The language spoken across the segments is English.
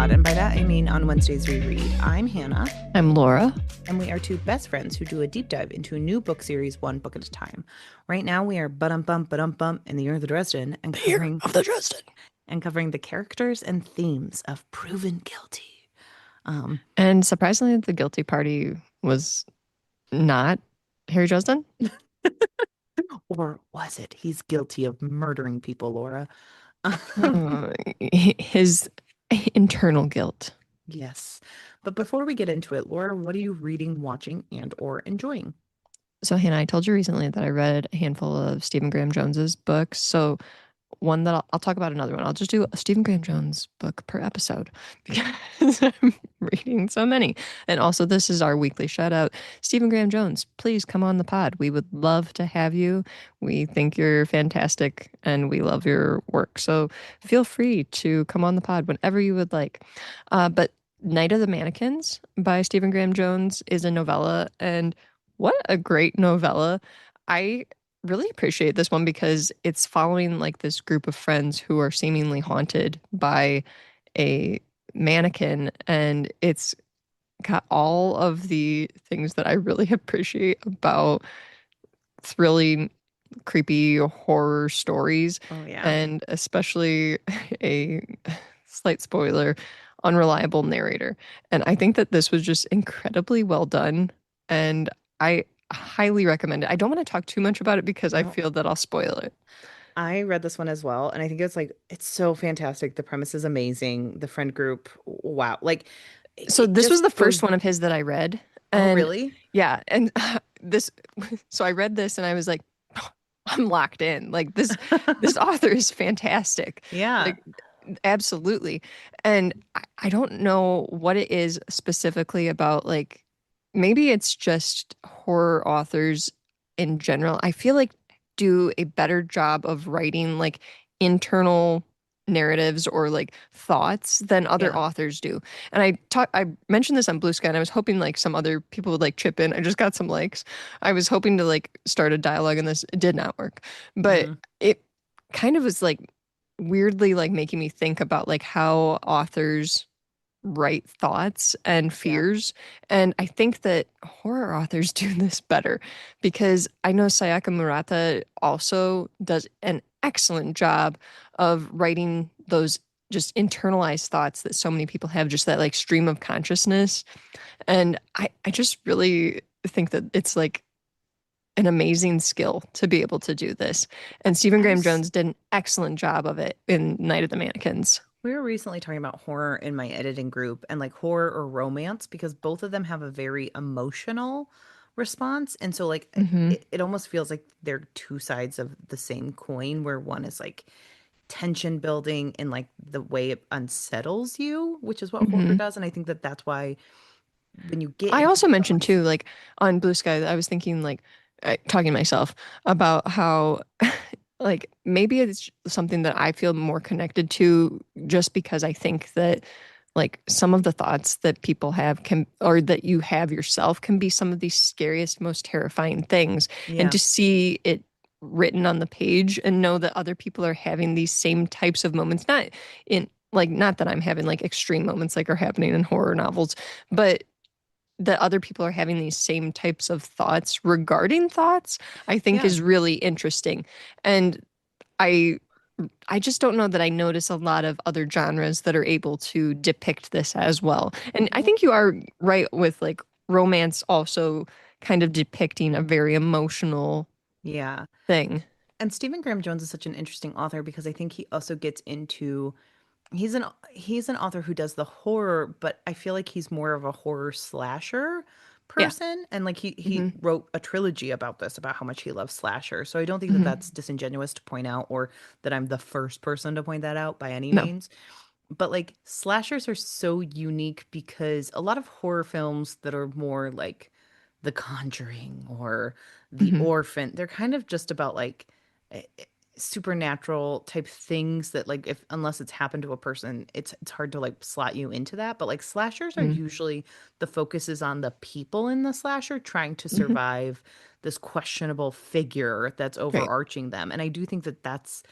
Pod, and by that I mean on Wednesdays we read. I'm Hannah. I'm Laura. And we are two best friends who do a deep dive into a new book series, one book at a time. Right now we are bump in the year of the Dresden and covering the characters and themes of Proven Guilty. And surprisingly, the guilty party was not Harry Dresden. Or was it? He's guilty of murdering people, Laura. His internal guilt. Yes. But before we get into it, Laura, what are you reading, watching, and or enjoying? So, Hannah, I told you recently that I read a handful of Stephen Graham Jones's books. So, one that I'll talk about another one. I'll just do a Stephen Graham Jones book per episode because I'm reading so many. And also, this is our weekly shout out. Stephen Graham Jones, please come on the pod. We would love to have you. We think you're fantastic and we love your work. So feel free to come on the pod whenever you would like. But Night of the Mannequins by Stephen Graham Jones is a novella. And what a great novella. I really appreciate this one because it's following like this group of friends who are seemingly haunted by a mannequin, and it's got all of the things that I really appreciate about thrilling, creepy horror stories. Oh, yeah. And especially a slight spoiler, unreliable narrator. And I think that this was just incredibly well done, and I highly recommend it. I don't want to talk too much about it because I feel that I'll spoil it. I read this one as well, and I think it's so fantastic. The premise is amazing. The friend group, wow. Like, So it this was just the goes. first one of his that I read. Oh, And really? yeah, and this so I read this and I was like, I'm locked in. Like this author is fantastic. Yeah. Like absolutely. And I don't know what it is specifically about, like maybe it's just horror authors in general. I feel like do a better job of writing like internal narratives or like thoughts than other Yeah. authors do. And I mentioned this on Blue Sky and I was hoping like some other people would like chip in. I just got some likes. I was hoping to like start a dialogue in this. It did not work. But hmm it kind of was like weirdly like making me think about like how authors write thoughts and Yeah. fears. And I think that horror authors do this better because I know Sayaka Murata also does an excellent job of writing those just internalized thoughts that so many people have, just that like stream of consciousness. And I just really think that it's like an amazing skill to be able to do this. And Stephen I Graham was. Jones did an excellent job of it in Night of the Mannequins. We were recently talking about horror in my editing group and like horror or romance because both of them have a very emotional response. And so, like, Hmm. it almost feels like they're two sides of the same coin, where one is like tension building in like the way it unsettles you, which is what horror Hmm. does. And I think that that's why when you get I into also mentioned someone's. too, like on Blue Sky, I was thinking like talking to myself about how like maybe it's something that I feel more connected to just because I think that like some of the thoughts that people have can or that you have yourself can be some of the scariest, most terrifying things. And Yeah. to see it written on the page and know that other people are having these same types of moments, not in like not that I'm having like extreme moments like are happening in horror novels, but that other people are having these same types of thoughts regarding thoughts, I think Yeah. is really interesting. And I I just don't know that I notice a lot of other genres that are able to depict this as well. And I Well, think you are right with like romance also kind of depicting a very emotional yeah. thing. And Stephen Graham Jones is such an interesting author because I think he also gets into he's an author who does the horror, but I feel like he's more of a horror slasher Yeah. person. And like he Hmm. wrote a trilogy about this, about how much he loves slasher. So I don't think that Hmm. that's disingenuous to point out, or that I'm the first person to point that out by any No. means. But like slashers are so unique because a lot of horror films that are more like The Conjuring or The Hmm. Orphan, they're kind of just about like supernatural type things that, like, if unless it's happened to a person, it's hard to like slot you into that. But like slashers are Hmm. usually the focus is on the people in the slasher trying to Hmm. survive this questionable figure that's Right. overarching them. And I do think that that's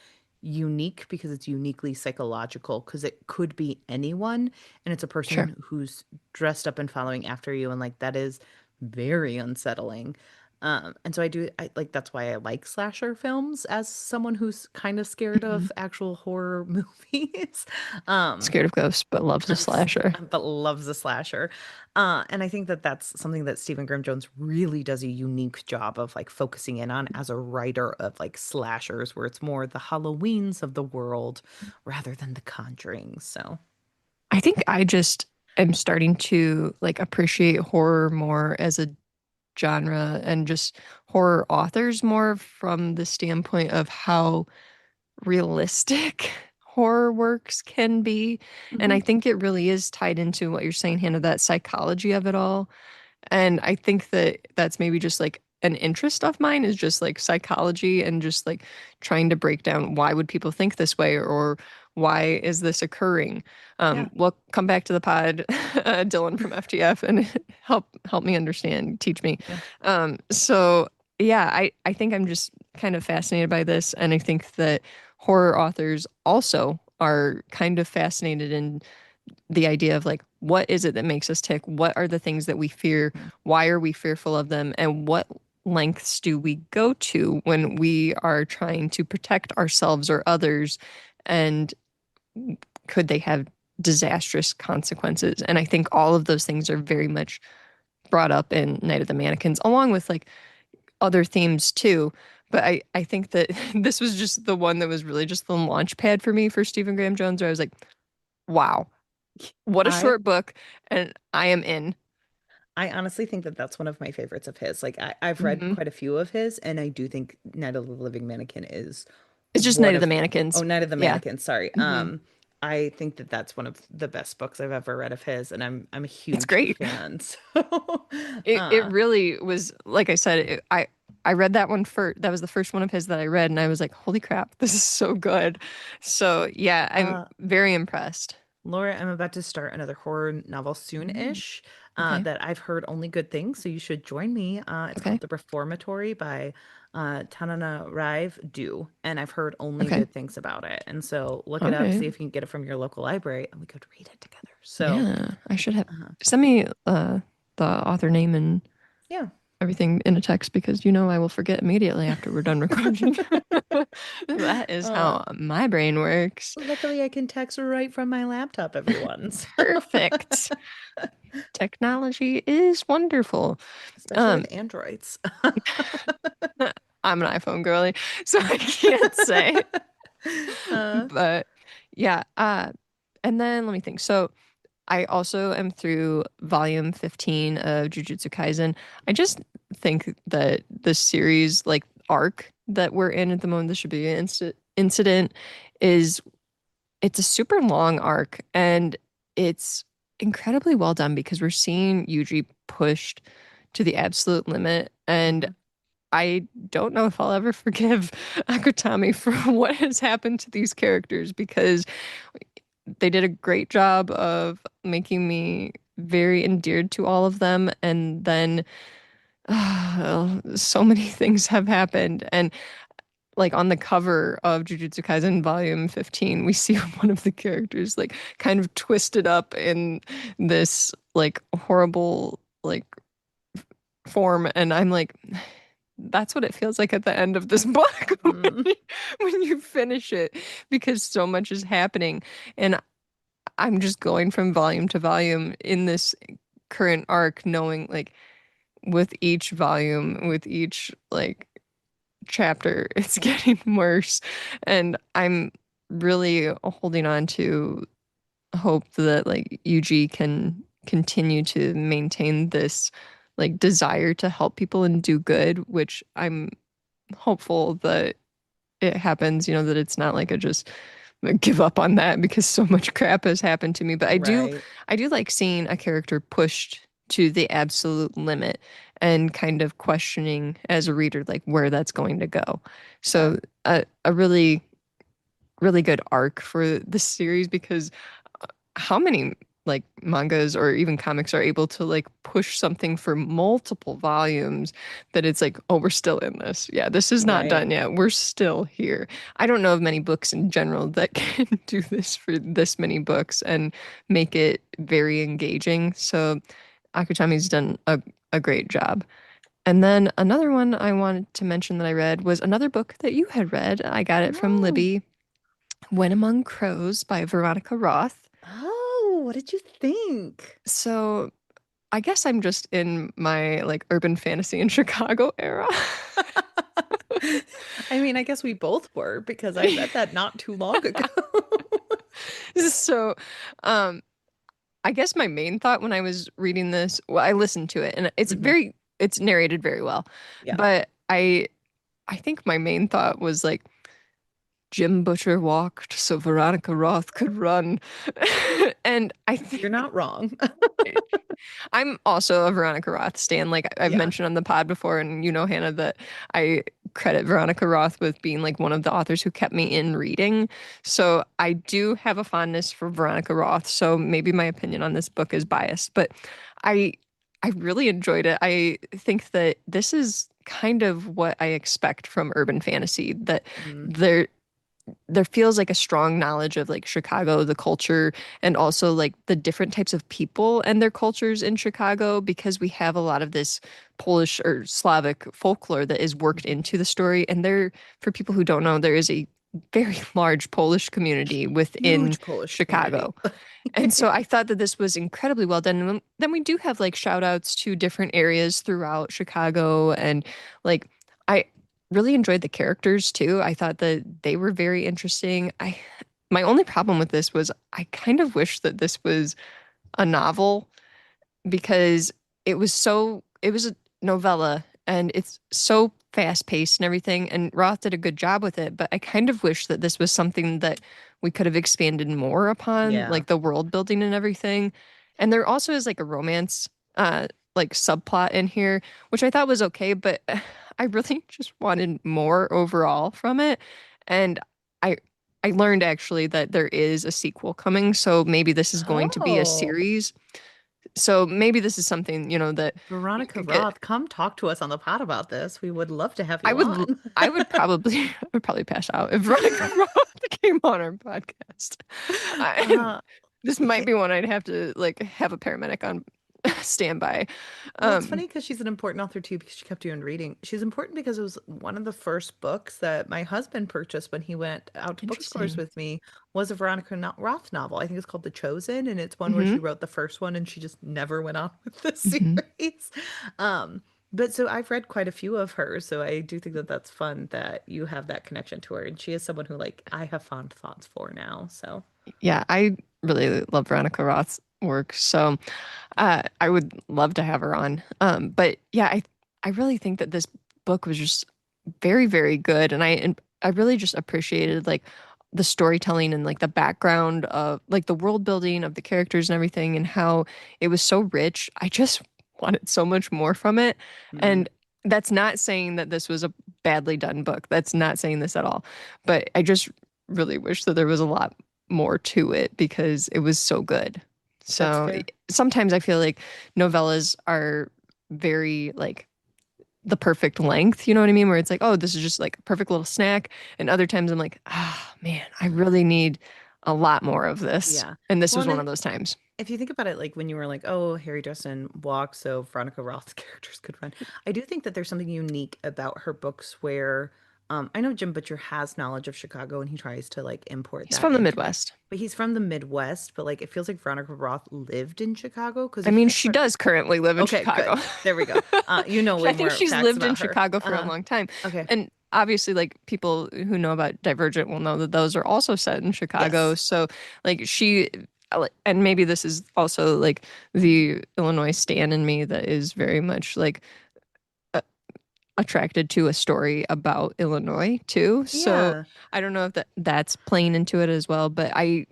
unique because it's uniquely psychological, because it could be anyone and it's a Sure. person who's dressed up and following after you, and like that is very unsettling. And so I like, that's why I like slasher films as someone who's kind of scared Mhm. of actual horror movies. Um Scared of ghosts, but loves a slasher. but loves a slasher. And I think that that's something that Stephen Graham Jones really does a unique job of like focusing in on as a writer of like slashers, where it's more the Halloweens of the world rather than the Conjurings. So, I think I just am starting to like appreciate horror more as a genre and just horror authors more from the standpoint of how realistic horror works can be. And I mhm. think it really is tied into what you're saying, Hannah, that psychology of it all. And I think that that's maybe just like an interest of mine is just like psychology and just like trying to break down why would people think this way or why is this occurring. Yeah. We'll come back to the pod, Dylan from FTF, and help me understand, teach me. Yeah. So yeah, I think I'm just kind of fascinated by this, and I think that horror authors also are kind of fascinated in the idea of like what is it that makes us tick, what are the things that we fear, Mhm. why are we fearful of them, and what lengths do we go to when we are trying to protect ourselves or others, and could they have disastrous consequences. And I think all of those things are very much brought up in Night of the Mannequins along with like other themes too. But I think that this was just the one that was really just the launch pad for me for Stephen Graham Jones, where I was like, wow, what a I short book, and I am in. I honestly think that that's one of my favorites of his. Like I've read Hmm. quite a few of his, and I do think Night of the Living Mannequin is It's just Night one of the of Mannequins. Night of the Yeah. Mannequin, sorry. Hmm. I think that that's one of the best books I've ever read of his, and I'm a It's huge great. fan. So, It uh, really was like I said. I read that one first. That was the first one of his that I read, and I was like, "Holy crap, this is so good!" So yeah, I'm uh, very impressed. Laura, I'm about to start another horror novel Mm. soon-ish, Okay. that I've heard only good things, so you should join me. It's Okay. called The Reformatory by Tanana Rive Do, and I've heard only Okay. good things about it. And so look All it up, right. see if you can get it from your local library, and we could read it together. So, Yeah, I should have uh, send me the author name and yeah. everything in a text because you know I will forget immediately after we're done recording. That is Uh, how my brain works. Luckily, I can text right from my laptop, everyone. Perfect. Technology is wonderful. Especially Um, with androids. I'm an iPhone girly, so I can't say. uh, But yeah, and then let me think. So I also am through volume 15 of Jujutsu Kaisen. I just think that the series, like arc that we're in at the moment, the Shibuya incident, is it's a super long arc and it's incredibly well done because we're seeing Yuji pushed to the absolute limit. And mhm. I don't know if I'll ever forgive Akutami for what has happened to these characters because they did a great job of making me very endeared to all of them. And then so many things have happened. And like on the cover of Jujutsu Kaisen Volume 15, we see one of the characters like kind of twisted up in this like horrible like form. And I'm like, that's what it feels like at the end of this book Mm, when you finish it because so much is happening. And I'm just going from volume to volume in this current arc, knowing like with each volume, with each like chapter, it's getting worse. And I'm really holding on to hope that like Yuji can continue to maintain this like desire to help people and do good, which I'm hopeful that it happens, that it's not like a just give up on that because so much crap has happened to me. But right. I do like seeing a character pushed to the absolute limit and kind of questioning as a reader like where that's going to go. Yeah. So a really really good arc for this series because how many like mangas or even comics are able to like push something for multiple volumes that it's like, oh, we're still in this. Yeah, this is not Right. done yet. We're still here. I don't know of many books in general that can do this for this many books and make it very engaging. So Akutami's done a great job. And then another one I wanted to mention that I read was another book that you had read. I got it from Oh. Libby, When Among Crows by Veronica Roth. Oh, what did you think? So I guess I'm just in my like urban fantasy in Chicago era. I mean, I guess we both were because I read that not too long ago. So, um, I guess my main thought when I was reading this, well, I listened to it and Mhm. it's narrated very well, Yeah. but I think my main thought was like, Jim Butcher walked so Veronica Roth could run. And I You're think not wrong. I'm also a Veronica Roth stan. Like I've Yeah. mentioned on the pod before, and you know, Hannah, that I credit Veronica Roth with being like one of the authors who kept me in reading. So I do have a fondness for Veronica Roth. So maybe my opinion on this book is biased, but I I really enjoyed it. I think that this is kind of what I expect from urban fantasy, that Mm. there feels like a strong knowledge of like Chicago, the culture, and also like the different types of people and their cultures in Chicago, because we have a lot of this Polish or Slavic folklore that is worked Mhm. into the story. And there, for people who don't know, there is a very large Polish community within Huge Polish community. Chicago. And so I thought that this was incredibly well done. And then we do have like shout outs to different areas throughout Chicago. And like, I really enjoyed the characters too. I thought that they were very interesting. My only problem with this was I kind of wish that this was a novel, because it was a novella and it's so fast paced and everything, and Roth did a good job with it, but I kind of wish that this was something that we could have expanded more upon, Yeah. like the world building and everything. And there also is like a romance like subplot in here, which I thought was okay, but I really just wanted more overall from it. And I I learned actually that there is a sequel coming, so maybe this is going to be a Oh, series. So maybe this is something, that we Veronica could get. Roth, come talk to us on the pod about this. We would love to have I you would on. I would probably I would probably pass out if Veronica Roth came on our podcast. I, Uh, this might okay. be one I'd have to like have a paramedic on standby. Well, it's Um, funny because she's an important author too, because she kept you in reading. She's important because it was one of the first books that my husband purchased when he went out to bookstores Interesting. with me, was a Roth novel. I think it's called The Chosen, and it's one where Mm-hmm. she wrote the first one and she just never went on with the Mm-hmm. series. Um, but so I've read quite a few of hers, so I do think that that's fun that you have that connection to her, and she is someone who like I have fond thoughts for now. So Yeah, I really love Veronica Roth's work, so I would love to have her on. But yeah, I really think that this book was just very, very good, and I really just appreciated like the storytelling and like the background of like the world building of the characters and everything, and how it was so rich. I just wanted so much more from it. mm, And that's not saying that this was a badly done book. That's not saying this at all. But I just really wish that there was a lot more to it because it was so good. that's So fair. sometimes I feel like novellas are very like the perfect length, you know what I mean? Where it's like, oh, this is just like a perfect little snack. And other times I'm like, ah, man, I really need a lot more of this. Yeah. And this Well, was and one of those times. if you think about it, like when you were like, oh, Harry Dresden walked so Veronica Roth's characters could run, I do think that there's something unique about her books where I know Jim Butcher has knowledge of Chicago and he tries to like import He's that from the into it. Midwest. But he's from the Midwest, but like it feels like Veronica Roth lived in Chicago. Because I if you mean, think she about does currently live in okay, Chicago. good. There we go. You know way I think more she's facts lived in about her. Chicago for a long time. Okay. And obviously, like people who know about Divergent will know that those are also set in Chicago. Yes. So, like, and maybe this is also like the Illinois stan in me that is very much like a- attracted to a story about Illinois too. So, Yeah. I don't know if that's playing into it as well, but I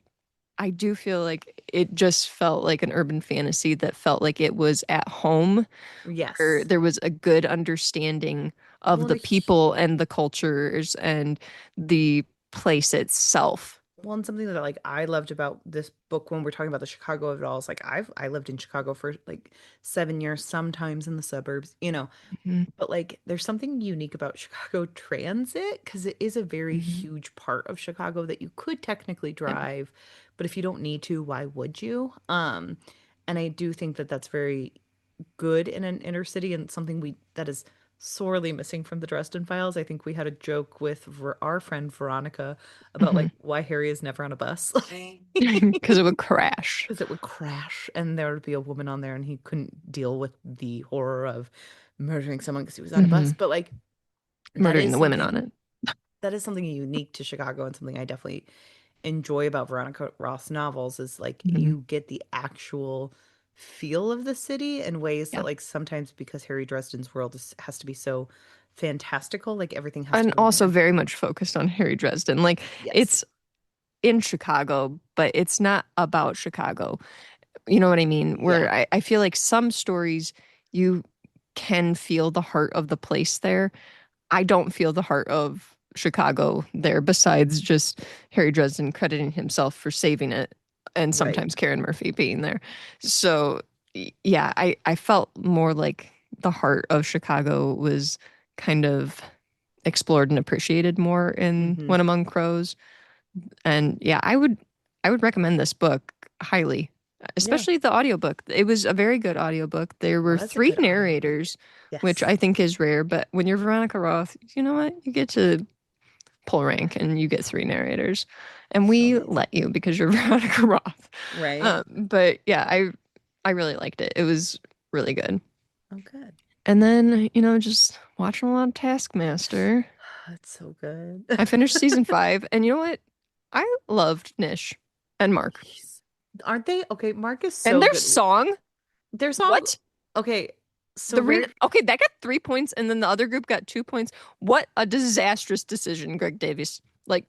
do feel like it just felt like an urban fantasy that felt like it was at home, where Yes. there was a good understanding of Well, the people and the cultures and the place itself. Well, and something that like I loved about this book when we're talking about the Chicago of it all is like I lived in Chicago for like 7 years, sometimes in the suburbs, Mhm. but like there's something unique about Chicago Transit because it is a very Mhm. huge part of Chicago that you could technically Yep. drive, but if you don't need to, why would you? And I do think that that's very good in an inner city and something we that is sorely missing from the Dresden Files. I think we had a joke with our friend Veronica about like Mhm. why Harry is never on a bus. Because it would crash. Because it would crash and there would be a woman on there and he couldn't deal with the horror of murdering someone because he was on a bus. Hmm. But like that Murdering is the women on something it. that is something unique to Chicago and something I definitely enjoy about Veronica Roth's novels is like Mhm. you get the actual feel of the city in ways Yeah. that like sometimes because Harry Dresden's world has to be so fantastical, like everything has to And go also more. very much focused on Harry Dresden. Like Yes. it's in Chicago, but it's not about Chicago. You know what I mean? Yeah. Where I feel like some stories you can feel the heart of the place there. I don't feel the heart of Chicago there, besides just Harry Dresden crediting himself for saving it and Right. sometimes Karen Murphy being there. So, yeah, I felt more like the heart of Chicago was kind of explored and appreciated more in Hmm. When Among Crows. And yeah, I would recommend this book highly, Yeah. especially the audiobook. It was a very good audiobook. There were Was a three good audiobook. narrators, which Yes. I think is rare, but when you're Veronica Roth, you know what? You get to pull rank and you get three narrators. And So we amazing. let you because you're Veronica Roth. Right. But yeah, I really liked it. It was really good. Oh, good. And then, just watching a lot of Taskmaster. That's so good. I finished season 5, and you know what? I loved Nish and Mark. Jeez. Aren't they? Okay, Mark is And so their good. song, Their song, what? okay, so Okay, that got 3 points, and then the other group got 2 points. What a disastrous decision, Greg Davies. Like,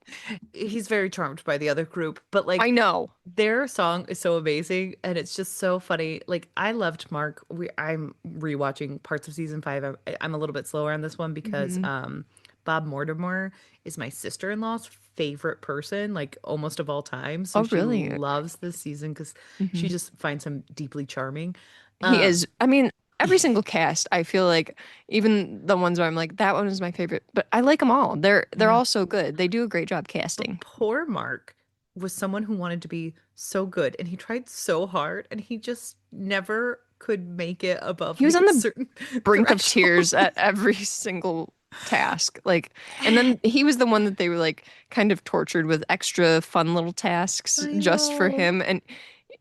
he's very charmed by the other group, but I like know. their song is so amazing and it's just so funny. Like I loved Mark. I'm rewatching parts of season 5. I'm a little bit slower on this one because Hmm. Bob Mortimer is my sister-in-law's favorite person, like almost of all time. So Oh, she really? loves this season because she Hmm. just finds him deeply charming. He Um, is. I mean, every single cast, I feel like, even the ones where I'm like, that one is my favorite, but I like them all. They're yeah. all so good. They do a great job But casting. poor Mark was someone who wanted to be so good and he tried so hard and he just never could make it above He was like on a the certain brink of threshold. tears at every single task. Like, and then he was the one that they were like kind of tortured with extra fun little tasks I just for know. him. And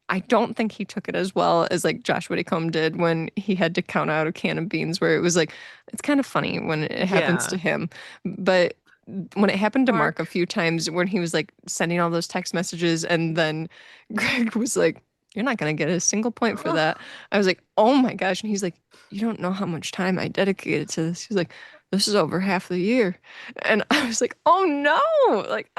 I don't think he took it as well as like Josh Whitcomb did when he had to count out a can of beans, where it was like, it's kind of funny when it happens to Yeah. him. But when it happened to Mark a Mark. few times when he was like sending all those text messages and then Greg was like, you're not going to get a single point for that. I was like, oh my gosh. And he's like, you don't know how much time I dedicated to this. He's like, this is over half the year. And I was like, oh no. Like,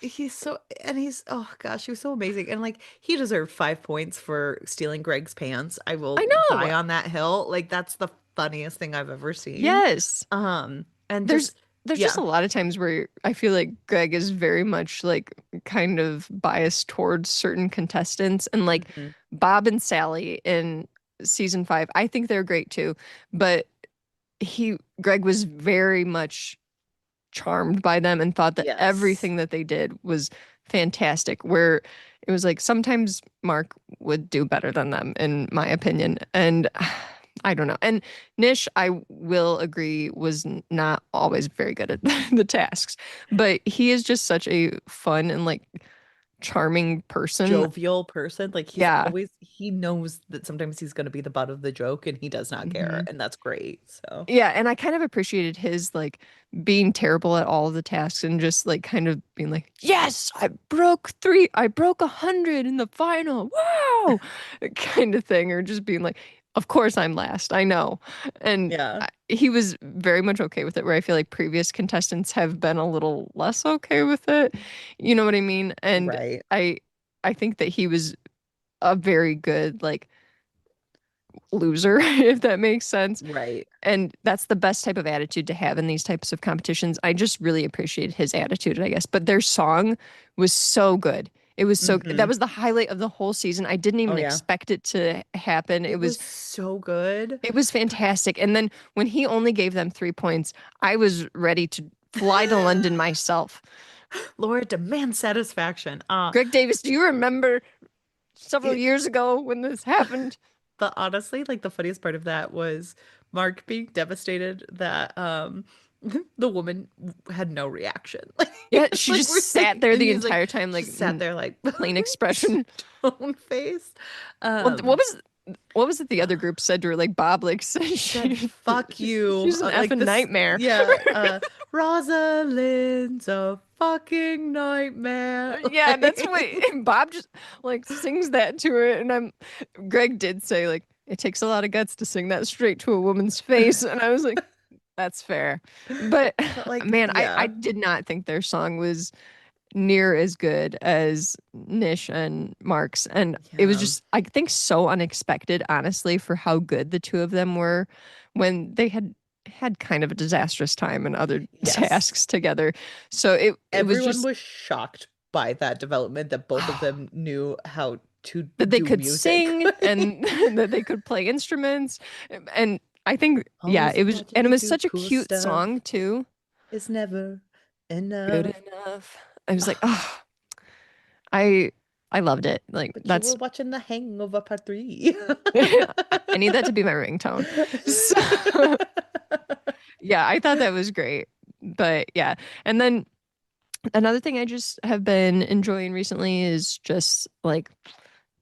He's so and he's oh gosh, he was so amazing. And like he deserved 5 points for stealing Greg's pants. I I will know. die on that hill. Like that's the funniest thing I've ever seen. Yes. And there's just there's just yeah. a lot of times where I feel like Greg is very much like kind of biased towards certain contestants, and like Mhm. Bob and Sally in season 5. I think they're great too, but Greg was very much charmed by them and thought that Yes. everything that they did was fantastic. Where it was like sometimes Mark would do better than them, in my opinion. And I don't know. And Nish, I will agree, was not always very good at the tasks, but he is just such a fun and like charming person. Jovial person. Like Yeah. he knows that sometimes he's going to be the butt of the joke and he does not care. Hmm. And that's great. So, Yeah, and I kind of appreciated his like being terrible at all of the tasks and just like kind of being like, "Yes, I broke 100 in the final. Wow!" kind of thing, or just being like, "Of course I'm last. I know." And yeah, he was very much okay with it. Where I feel like previous contestants have been a little less okay with it. You know what I mean? And right. I think that he was a very good like loser, if that makes sense. Right. And that's the best type of attitude to have in these types of competitions. I just really appreciated his attitude, I guess. But their song was so good. It was so that Hmm. was the highlight of the whole season. I didn't Oh even yeah. expect it to happen. It was so good. It was fantastic. And then when he only gave them 3 points, I was ready to fly to London myself. Laura demands satisfaction. Greg Davis, do you remember several years ago when this happened? But honestly, like the funniest part of that was Mark being devastated that the woman had no reaction. Yeah, she Like just we're sat like there and the he's like entire time, she like sat there like plain expression. stone faced. Well, Um what was it the other group said to her? Like Bob, like said fuck you. she's an Like effing this nightmare. yeah, Rosalind's a fucking nightmare. Yeah, that's what Like and Bob just like sings that to her, and Greg did say like it takes a lot of guts to sing that straight to a woman's face, and I was like, that's fair. But but like man, I yeah. did not think their song was near as good as Nish and Mark's. And it was Yeah. just, I think, so unexpected, honestly, for how good the two of them were when they had kind of a disastrous time and other Yes. tasks together. So it was Everyone just was shocked by that development that both of them knew how to that they do could music. sing and that they could play instruments. And I think, yeah, Always it was, and it imagining was do such a cool cute stuff song too. is never Good enough. enough. I was like, oh, I I loved it. Like But you were that's watching The Hangover Part 3. I need that to be my ringtone. So yeah, I thought that was great. But yeah. And then another thing I just have been enjoying recently is just like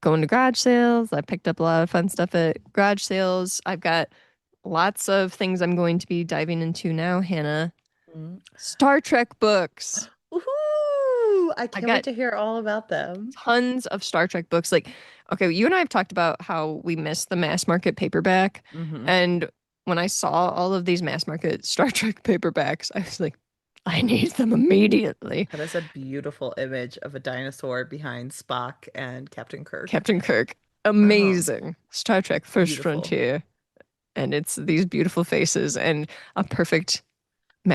going to garage sales. I picked up a lot of fun stuff at garage sales. I've got lots of things I'm going to be diving into now, Hannah. Mm. Star Trek books. Woohoo! I I can't wait got to hear all about them. tons of Star Trek books. Like, okay, you and I have talked about how we miss the mass market paperback. Hmm. And when I saw all of these mass market Star Trek paperbacks, I was like, I need them immediately. That is a beautiful image of a dinosaur behind Spock and Captain Kirk. Captain Kirk, Oh, amazing. Star Trek First beautiful. Frontier. And it's these beautiful faces and a perfect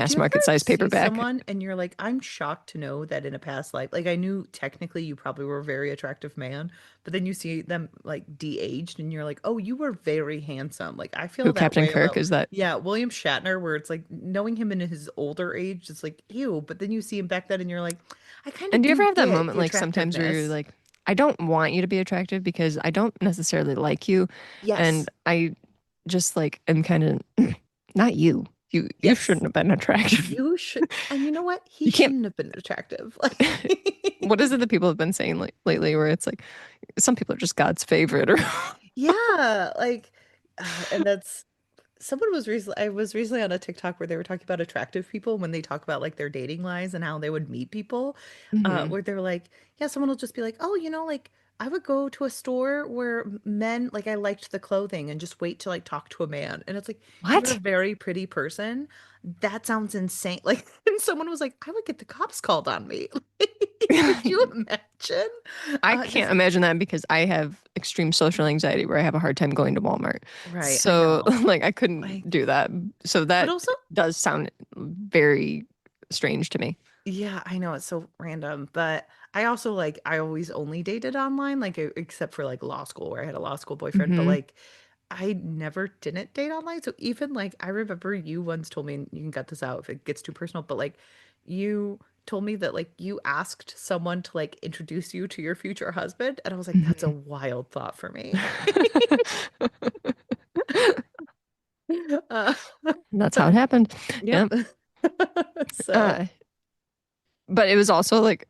Do mass you ever market size see paperback. someone and you're like, I'm shocked to know that in a past life, like I knew technically you probably were a very attractive man, but then you see them like de-aged and you're like, oh, you were very handsome. Like I Who feel that Captain way Kirk about, is that? yeah, William Shatner, where it's like knowing him in his older age, it's like, ew, but then you see him back then and you're like, I kind And of do you ever do have that get moment the like sometimes where you're attractiveness. like, I don't want you to be attractive because I don't necessarily like you. And Yes, I just like am kind of not you. You yes, shouldn't have been attractive. you should. And you know what? He You can't shouldn't have been attractive. what is Like, it that people have been saying lately where it's like some people are just God's favorite or yeah, like, and that's someone was recently, I was recently on a TikTok where they were talking about attractive people when they talk about like their dating lives and how they would meet people, Mhm. where they're like, yeah, someone will just be like, oh, like I would go to a store where men, like I liked the clothing and just wait to like talk to a man. And it's like, you're a What? very pretty person. That sounds insane. Like, and someone was like, I would get the cops called on me. Could you imagine? I can't Just imagine that because I have extreme social anxiety where I have a hard time going to Walmart. right, I So know. like I couldn't Like, do that. So but that also does sound very strange to me. yeah, I know it's so random, but I also like I always only dated online, like except for like law school where I had a law school boyfriend, but Hmm. like I never didn't date online. So even like I remember you once told me, and you can cut this out if it gets too personal, but like you told me that like you asked someone to like introduce you to your future husband, and I was like, that's a Hmm. wild thought for me. Uh, That's how it happened. yep. Yeah. So, Uh, but it was also like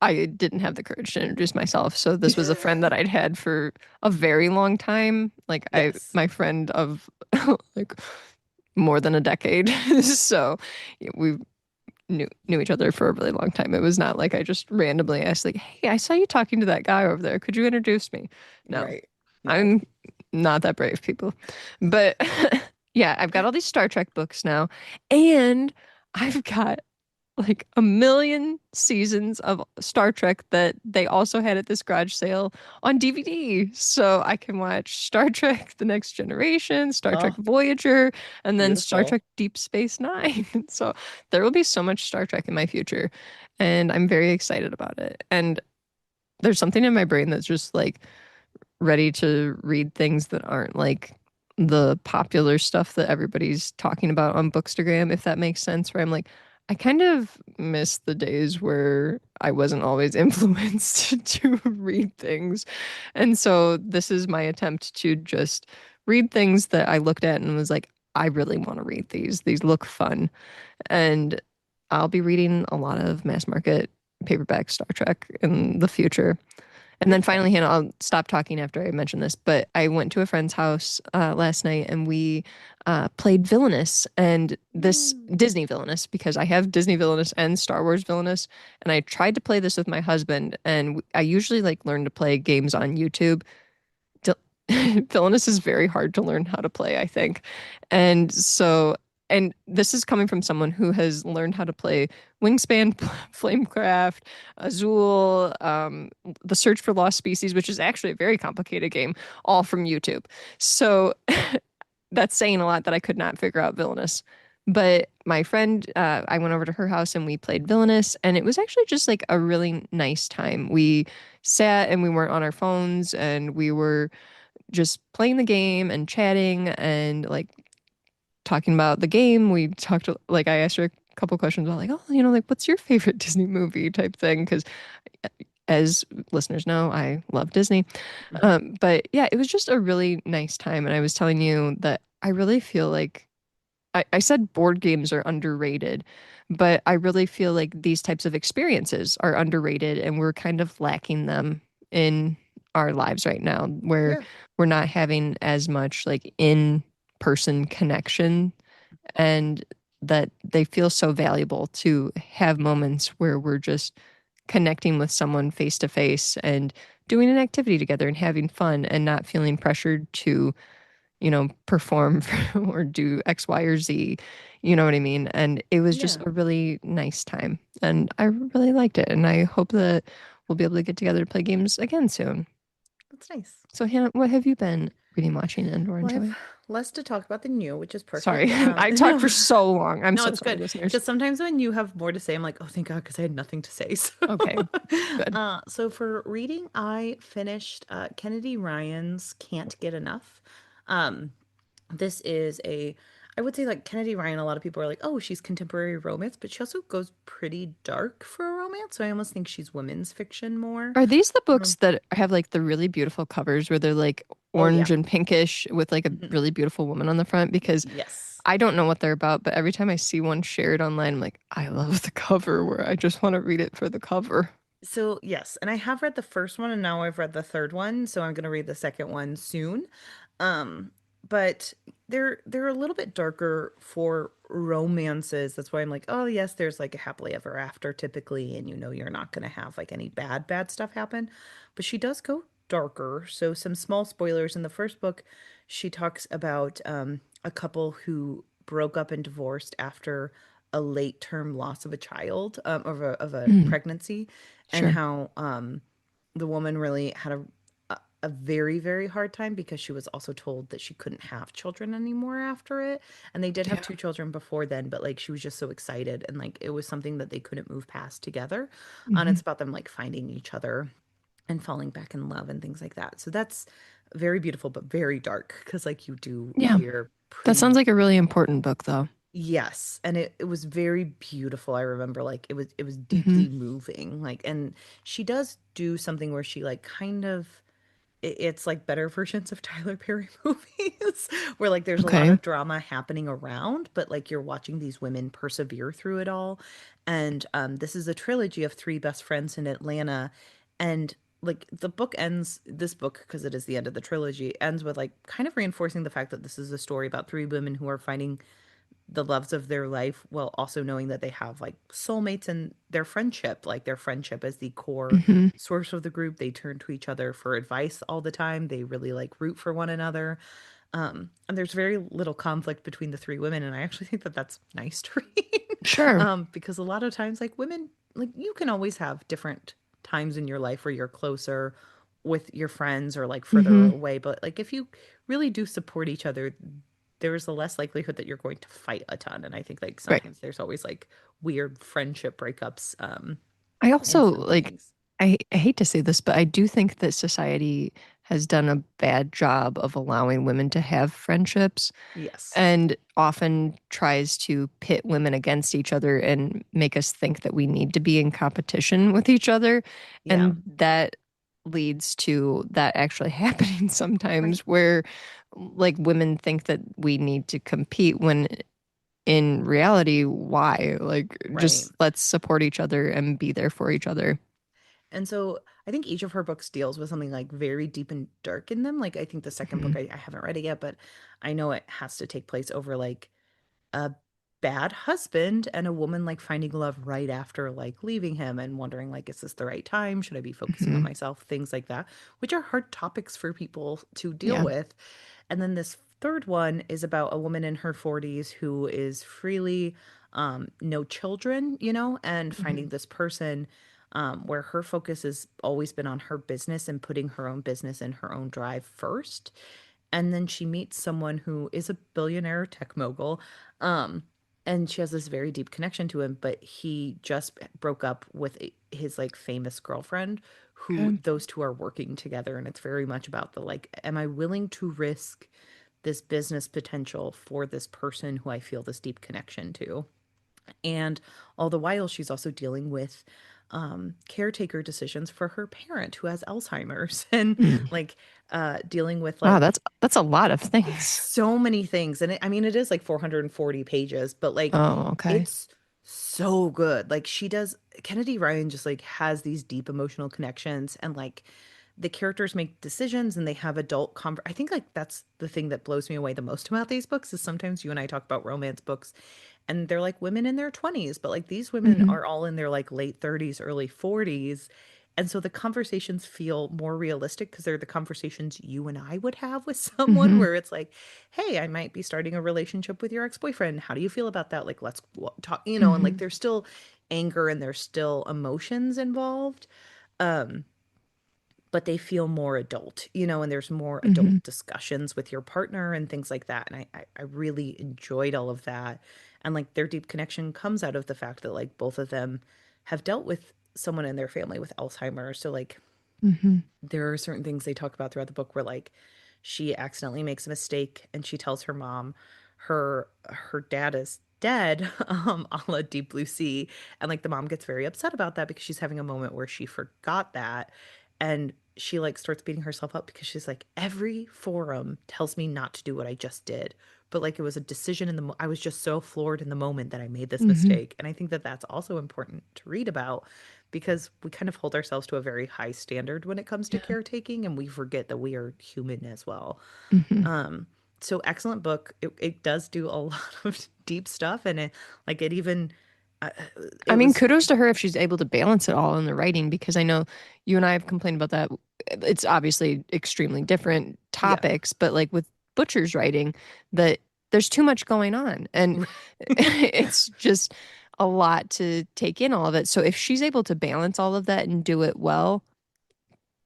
I didn't have the courage to introduce myself. So this was a friend that I'd had for a very long time. Like yes. my friend of like more than a decade. So yeah, we knew each other for a really long time. It was not like I just randomly asked, like, "Hey, I saw you talking to that guy over there. Could you introduce me?" No, Right. No. I'm not that brave, people. But yeah, I've got all these Star Trek books now, and I've got like a million seasons of Star Trek that they also had at this garage sale on DVD. So I can watch Star Trek The Next Generation, Star Trek Oh, Voyager, and then Star beautiful. Trek Deep Space Nine. So there will be so much Star Trek in my future, and I'm very excited about it. And there's something in my brain that's just like ready to read things that aren't like the popular stuff that everybody's talking about on Bookstagram, if that makes sense, where I'm like, I kind of miss the days where I wasn't always influenced to read things. And so this is my attempt to just read things that I looked at and was like, I really want to read these. These look fun. And I'll be reading a lot of mass market paperback Star Trek in the future. And then Beautiful. finally, Hannah, I'll stop talking after I mention this, but I went to a friend's house last night and we played Villainous and this Mm. Disney Villainous because I have Disney Villainous and Star Wars Villainous. And I tried to play this with my husband, and I usually like learn to play games on YouTube. Villainous is very hard to learn how to play, I think. And so, and this is coming from someone who has learned how to play Wingspan, Flamecraft, Azul, The Search for Lost Species, which is actually a very complicated game, all from YouTube. So that's saying a lot that I could not figure out Villainous. But my friend, I went over to her house and we played Villainous, and it was actually just like a really nice time. We sat and we weren't on our phones, and we were just playing the game and chatting and like talking about the game. We talked like I asked her a couple questions about like, oh, like what's your favorite Disney movie type thing? Because as listeners know, I love Disney. Mhm. But yeah, it was just a really nice time. And I was telling you that I really feel like I said board games are underrated, but I really feel like these types of experiences are underrated and we're kind of lacking them in our lives right now, where Yeah. we're not having as much like in-person connection, and that they feel so valuable to have moments where we're just connecting with someone face to face and doing an activity together and having fun and not feeling pressured to perform or do X, Y, or Z. You know what I mean? And it was just Yeah. a really nice time. And I really liked it. And I hope that we'll be able to get together to play games again soon. That's nice. So, Hannah, what have you been reading, watching, and or Well, I have enjoying? less to talk about than you, which is Sorry, perfect. I talked No, for so long. I'm no, so it's sorry, good. listeners. Because sometimes when you have more to say, I'm like, oh, thank God, because I had nothing to say. So, Okay, good. so for reading, I finished Kennedy Ryan's Can't Get Enough. Um, this is I would say like Kennedy Ryan, a lot of people are like, oh, she's contemporary romance, but she also goes pretty dark for a romance. So I almost think she's women's fiction more. Are these the books Um, that have like the really beautiful covers where they're like oh, yeah. orange and pinkish with like a Mhm. really beautiful woman on the front? Because Yes. I don't know what they're about, but every time I see one shared online, I'm like, I love the cover where I just want to read it for the cover. So, yes, and I have read the first one and now I've read the third one, so I'm going to read the second one soon. Um, but they're a little bit darker for romances. That's why I'm like, oh, yes, there's like a happily ever after typically, and you're not going to have like any bad stuff happen. But she does go darker. So, some small spoilers in the first book, she talks about a couple who broke up and divorced after a late term loss of a child, of a Mm, pregnancy, and sure. how the woman really had a very, very hard time because she was also told that she couldn't have children anymore after it. And they did have Yeah. two children before then, but like she was just so excited and like it was something that they couldn't move past together. And Hmm. it's about them like finding each other and falling back in love and things like that. So that's very beautiful, but very dark because like you do Yeah. hear That sounds pretty. like a really important book, though. Yes, and it was very beautiful. I remember like it was Hmm. deeply moving. Like and she does do something where she like kind of it's like better versions of Tyler Perry movies where like there's a lot Okay. of drama happening around, but like you're watching these women persevere through it all. And this is a trilogy of three best friends in Atlanta, and like the book ends this book because it is the end of the trilogy ends with like kind of reinforcing the fact that this is a story about three women who are finding the loves of their life while also knowing that they have like soulmates and their friendship, like their friendship as the core Hmm. source of the group. They turn to each other for advice all the time. They really like root for one another. And there's very little conflict between the three women. And I actually think that that's nice to read. Sure. Because a lot of times, like women, like you can always have different times in your life where you're closer with your friends or like further Mm-hmm. away. But like if you really do support each other, there's a less likelihood that you're going to fight a ton. And I think like Right. sometimes there's always like weird friendship breakups I in also some like things. I hate to say this, but I do think that society has done a bad job of allowing women to have friendships Yes. and often tries to pit women against each other and make us think that we need to be in competition with each other. Yeah. And that leads to that actually happening Right. sometimes where like women think that we need to compete when in reality, why? Like Right. just let's support each other and be there for each other. And so I think each of her books deals with something like very deep and dark in them. Like I think the second book, Mhm. I haven't read it yet, but I know it has to take place over like a bad husband and a woman like finding love right after like leaving him and wondering like, is this the right time? Should I be focusing on Mhm. myself? Things like that, which are hard topics for people to deal Yeah. with. And then this third one is about a woman in her 40s who is freely no children, and Mhm. finding this person where her focus has always been on her business and putting her own business and her own drive first. And then she meets someone who is a billionaire tech mogul. Um, and she has this very deep connection to him, but he just broke up with his like famous girlfriend, who Okay. those two are working together. And it's very much about the like, am I willing to risk this business potential for this person who I feel this deep connection to? And all the while, she's also dealing with caretaker decisions for her parent who has Alzheimer's and Mm. like dealing with Wow, like that's a lot of things. so many things. And I mean, it is like 440 pages, but like Oh, okay. it's so good. Like she does, Kennedy Ryan just like has these deep emotional connections and like the characters make decisions and they have I think like that's the thing that blows me away the most about these books is sometimes you and I talk about romance books and they're like women in their 20s, but like these women Hmm. are all in their like late 30s, early 40s. And so the conversations feel more realistic because they're the conversations you and I would have with someone Hmm. where it's like, hey, I might be starting a relationship with your ex-boyfriend. How do you feel about that? Like, let's talk, and like Hmm. there's still anger and there's still emotions involved. Um, but they feel more adult, and there's more adult Hmm. discussions with your partner and things like that. And I really enjoyed all of that. And like their deep connection comes out of the fact that like both of them have dealt with someone in their family with Alzheimer's. So like Hmm. there are certain things they talk about throughout the book where like she accidentally makes a mistake and she tells her mom her dad is dead, a la Deep Blue Sea. And like the mom gets very upset about that because she's having a moment where she forgot that. And she like starts beating herself up because she's like, every forum tells me not to do what I just did. But like it was a decision I was just so floored in the moment that I made this Hmm. mistake. And I think that that's also important to read about because we kind of hold ourselves to a very high standard when it comes to Yeah. caretaking and we forget that we are human as well. Hmm. Um, so excellent book. It does do a lot of deep stuff and it even uh, I it mean, was kudos to her if she's able to balance it all in the writing because I know you and I have complained about that. It's obviously extremely different yeah. topics, but like with Butcher's writing, that there's too much going on and it's just a lot to take in all of it. So if she's able to balance all of that and do it well,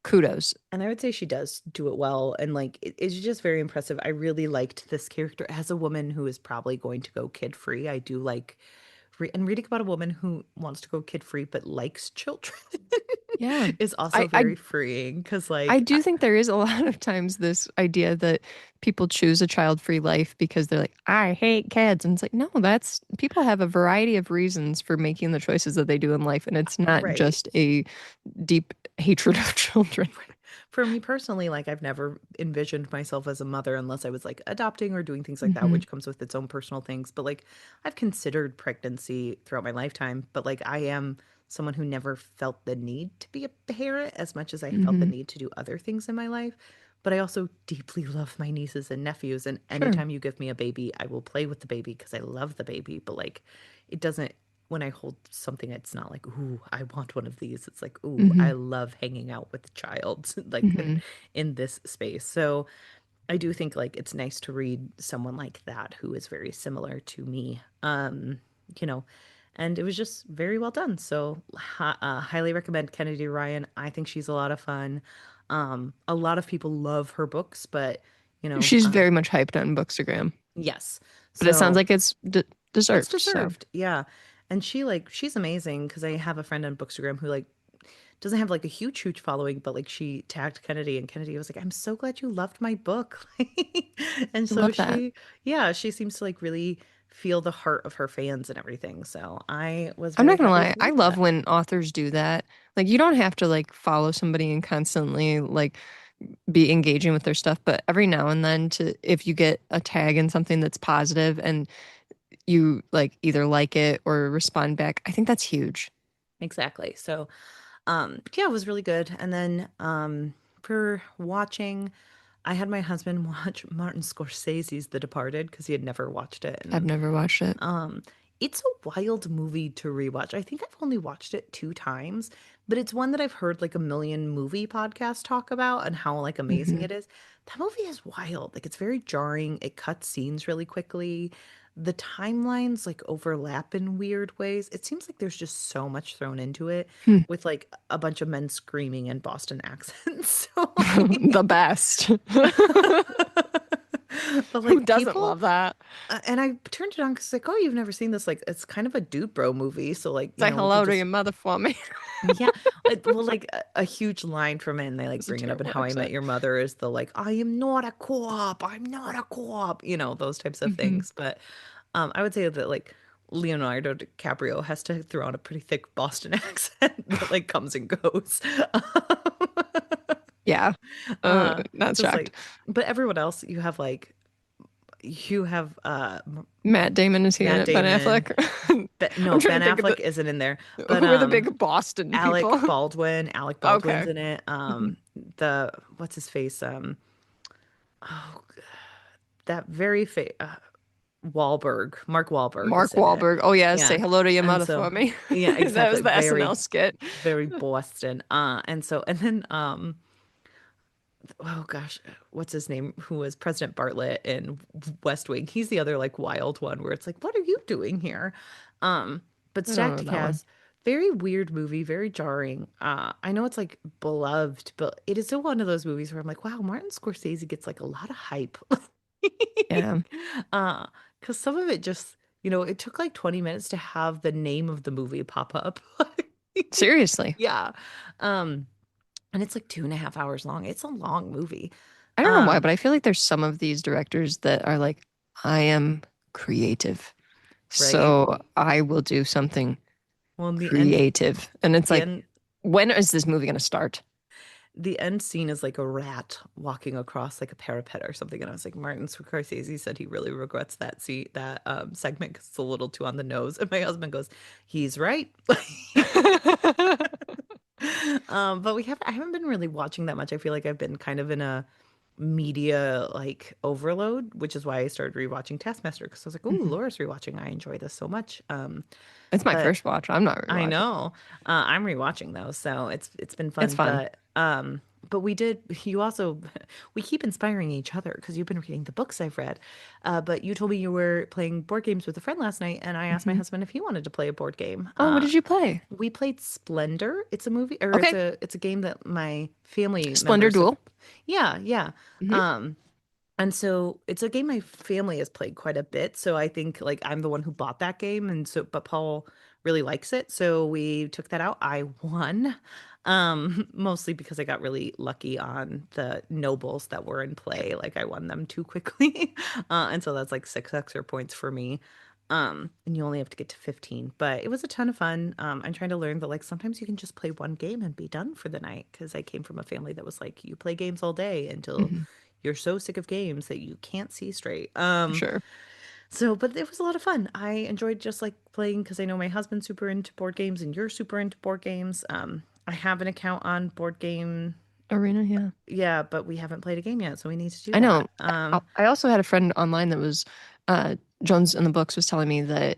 kudos. And I would say she does do it well and like it's just very impressive. I really liked this character as a woman who is probably going to go kid free. I do like and reading about a woman who wants to go kid free but likes children Yeah. is also I, I very freeing because I like do think there is a lot of times this idea that people choose a child-free life because they're like, I hate kids. And it's like, no, that's people have a variety of reasons for making the choices that they do in life. And it's not right. just a deep hatred of children. For me personally, like I've never envisioned myself as a mother unless I was like adopting or doing things like that, Hmm. which comes with its own personal things. But like I've considered pregnancy throughout my lifetime, but like I am someone who never felt the need to be a parent as much as I felt the Hmm. need to do other things in my life. But I also deeply love my nieces and nephews. And Sure. anytime you give me a baby, I will play with the baby because I love the baby. But like it doesn't when I hold something, it's not like, ooh, I want one of these. It's like, ooh, I Hmm. love hanging out with a child, like Hmm. in this space. So I do think like it's nice to read someone like that who is very similar to me. you know, and it was just very well done. So highly recommend Kennedy Ryan. I think she's a lot of fun. A lot of people love her books, but you know, She's very much hyped on Bookstagram, yes. but it sounds So like it's it's deserved. So deserved. Yeah. And she's amazing because I have a friend on Bookstagram who like doesn't have like a huge following, but like she tagged Kennedy and Kennedy was like, I'm so glad you loved my book. And I so love that. she seems to like really feel the heart of her fans and everything. So I was I'm very not gonna happy lie, to I read love that. when authors do that. Like you don't have to like follow somebody and constantly like be engaging with their stuff, but every now and then to if you get a tag in something that's positive and you like either like it or respond back, I think that's huge. Exactly. So yeah, it was really good. And then for watching, I had my husband watch Martin Scorsese's The Departed because he had never watched it. I've And never watched it. Um, it's a wild movie to rewatch. I think I've only watched it 2 times, but it's one that I've heard like a million movie podcasts talk about and how like amazing Hmm. it is. That movie is wild. Like it's very jarring. It cuts scenes really quickly. The timelines like overlap in weird ways. It seems like there's just so much thrown into it Hmm. with like a bunch of men screaming in Boston accents. So The best. but Who like doesn't people love that? and I turned it on because like, oh, you've never seen this. Like, it's kind of a dude bro movie. So like, Say we can hello to your just mother for me. yeah. Well, like a huge line from it, and they like It's a bring it up in terrible How I Met accent. Your Mother is the like, I am not a co-op. I'm not a co-op. Those types of Hmm. things. But I would say that like Leonardo DiCaprio has to throw on a pretty thick Boston accent that like comes and goes. Yeah. Not Because shocked. like, but everyone else, you have Matt Damon, is he in Matt it? Ben Damon. Affleck? No, I'm trying Ben to think of Affleck isn't in there, but who are the big Boston people. Alec Baldwin's Okay. in it. Mhm. The what's his face? Oh, that very Mark Wahlberg is Mark in it. Wahlberg. Oh yeah, say Yeah, hello to your and mother so for me. yeah, That exactly. was the SNL skit. Very Boston. And then oh gosh, what's his name? Who was President Bartlett in West Wing? He's the other like wild one where it's like, what are you doing here? Um, but I don't know Stacked that one. Cast, very weird movie, very jarring. I know it's like beloved, but it is still one of those movies where I'm like, wow, Martin Scorsese gets like a lot of hype. Yeah. Uh, because some of it just, it took like 20 minutes to have the name of the movie pop up. Seriously. Yeah. Um, and it's like 2.5 hours long. It's a long movie. I don't know why, Um, but I feel like there's some of these directors that are like, I am creative. right? So I will do something Well, in creative. And it's the like, end, when is this movie going to start? the end scene is like a rat walking across like a parapet or something. And I was like, Martin Scorsese said he really regrets that segment because it's a little too on the nose. And my husband goes, he's right. But I haven't been really watching that much. I feel like I've been kind of in a media like overload, which is why I started rewatching Taskmaster because I was like, oh, Mhm. Laura's rewatching. I enjoy this so much. It's my But first watch. I'm not I rewatching. know. I'm rewatching those, so it's been It's fun. fun. But we did. You also we keep inspiring each other because you've been reading the books I've read. But you told me you were playing board games with a friend last night, and I asked my Mhm. husband if he wanted to play a board game. Oh, what did you play? We played Splendor. It's a movie, or Okay. it's a game that my family Splendor members have. Duel. Yeah, yeah. Hmm. Um, and so it's a game my family has played quite a bit. So I think like I'm the one who bought that game and so but Paul really likes it. So we took that out. I won. Mostly because I got really lucky on the nobles that were in play. Like I won them too quickly. And so that's like 6 extra points for me. And you only have to get to 15, but it was a ton of fun. I'm trying to learn that like sometimes you can just play one game and be done for the night because I came from a family that was like you play games all day until Hmm. you're so sick of games that you can't see straight. Sure. But it was a lot of fun. I enjoyed just like playing because I know my husband's super into board games and you're super into board games. I have an account on board game, Arena, yeah. yeah, but we haven't played a game yet, so we need to do I know. that. I also had a friend online that was Jones in the books was telling me that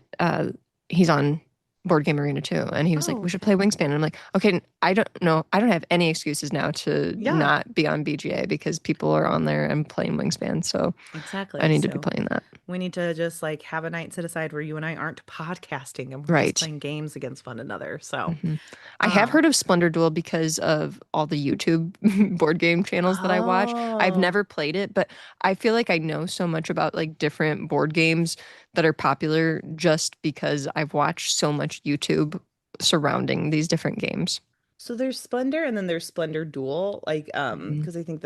he's on Board Game Arena too. And he was like, Oh, we should play okay. Wingspan. And I'm like, okay, I don't know. I don't have any excuses now to Yeah, not be on BGA because people are on there and playing Wingspan. So I exactly. need to be So playing that. we need to just like have a night set aside where you and I aren't podcasting and we're just Right. playing games against one another. So, hmm I have um, heard of Splendor Duel because of all the YouTube board game channels that I watch. I've oh, never played it, but I feel like I know so much about like different board games that are popular just because I've watched so much YouTube surrounding these different games. so there's Splendor and then there's Splendor Duel, like Mhm. because I think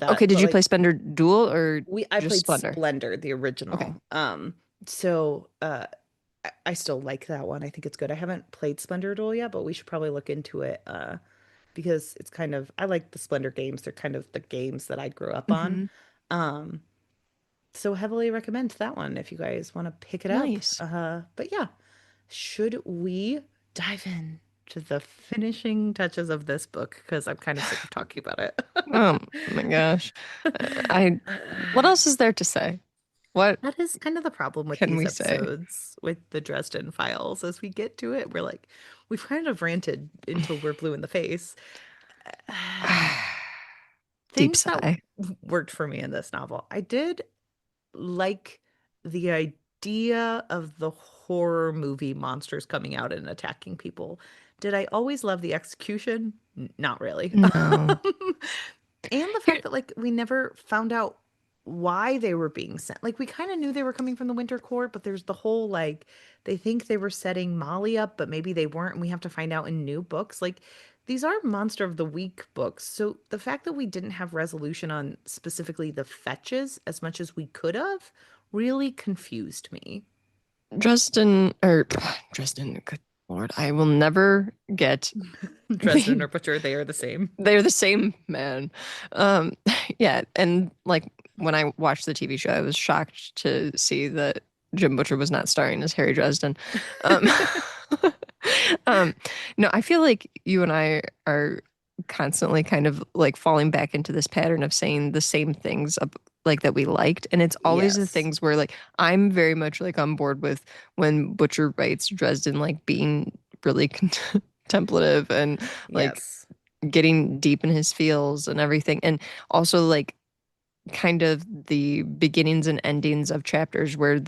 Okay, did but you play like Splendor Duel or I just played Splendor? Splendor, the Okay. original. So I still like that one. I think it's good. I haven't played Splendor Duel yet, but we should probably look into it because it's kind of I like the Splendor games. They're kind of the games that I grew up on. hmm Um, so heavily recommend that one if you guys want to pick it up. Nice. But yeah, should we dive in to the finishing touches of this book? Because I'm kind of sick of talking about it. Oh my gosh. I what else is there to say? What That is kind of the problem with can these we say? episodes with the Dresden Files. As we get to it, we're like, we've kind of ranted until we're blue in the face. Deep Things that sigh. worked for me in this novel. I did like the idea of the horror movie monsters coming out and attacking people. Did I always love the execution? Not really. No. And the fact Here, that like we never found out why they were being sent. Like we kind of knew they were coming from the Winter Court, but there's the whole like they think they were setting Molly up, but maybe they weren't, and we have to find out in new books. Like these are Monster of the Week books. So the fact that we didn't have resolution on specifically the fetches as much as we could have really confused me. Dresden or Dresden, good Lord, I will never get Dresden or Butcher, they are the same. they're the same man. Um, yeah, and like when I watched the TV show, I was shocked to see that Jim Butcher was not starring as Harry Dresden. Um, um, no, I feel like you and I are constantly kind of like falling back into this pattern of saying the same things like that we liked, and it's always the Yes. things where like I'm very much like on board with when Butcher writes Dresden like being really contemplative and like Yes. getting deep in his feels and everything. And also like kind of the beginnings and endings of chapters where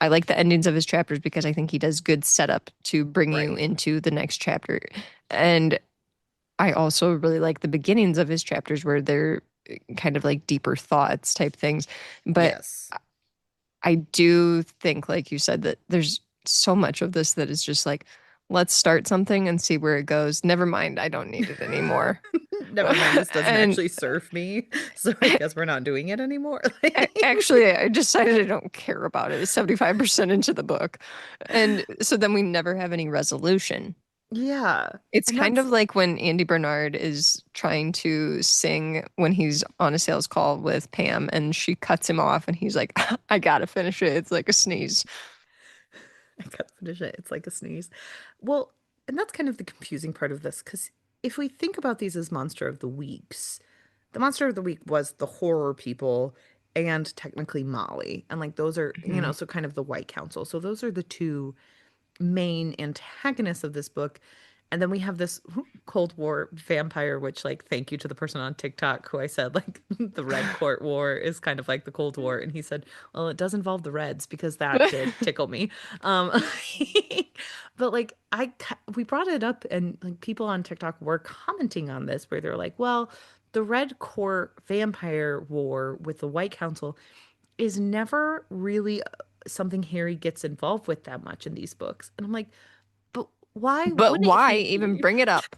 I like the endings of his chapters because I think he does good setup to bring you Right. into the next chapter. And I also really like the beginnings of his chapters where they're kind of like deeper thoughts type things. But Yes. I do think, like you said, that there's so much of this that is just like, let's start something and see where it goes. Never mind, I don't need it anymore. Never mind, this doesn't And actually serve me. So I guess we're not doing it anymore. Like, actually, I decided I don't care about it. 75% into the book. And so then we never have any resolution. yeah. It's And kind of that's like when Andy Bernard is trying to sing when he's on a sales call with Pam and she cuts him off and he's like, I gotta finish it. It's like a sneeze. I gotta finish it. It's like a sneeze. Well, and that's kind of the confusing part of this, because if we think about these as Monster of the Weeks, the Monster of the Week was the horror people and technically Molly. And like those are, Mhm. so kind of the White Council. So those are the two main antagonists of this book. And then we have this Cold War vampire, which, like, thank you to the person on TikTok who I said, like, the Red Court War is kind of like the Cold War. And he said, well, it does involve the Reds because that did tickle me. Um, but like, we brought it up, and like people on TikTok were commenting on this where they're like, well, the Red Court vampire war with the White Council is never really something Harry gets involved with that much in these books. And I'm like, but why But wouldn't why he even be? bring it up?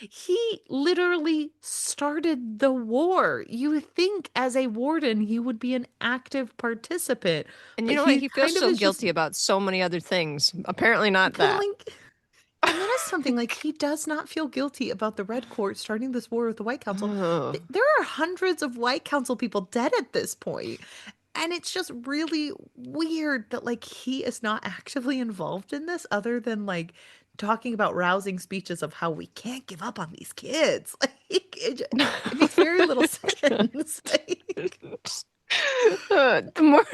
He literally started the war. You would think as a warden he would be an active participant, And you but know what? he He feels kind of so is just guilty about so many other things. Apparently not but that. like and that is something like he does not feel guilty about the Red Court starting this war with the White Council. Ugh. There are hundreds of White Council people dead at this point. And it's just really weird that like he is not actively involved in this other than like talking about rousing speeches of how we can't give up on these kids. Like it makes very little sense. Like, The more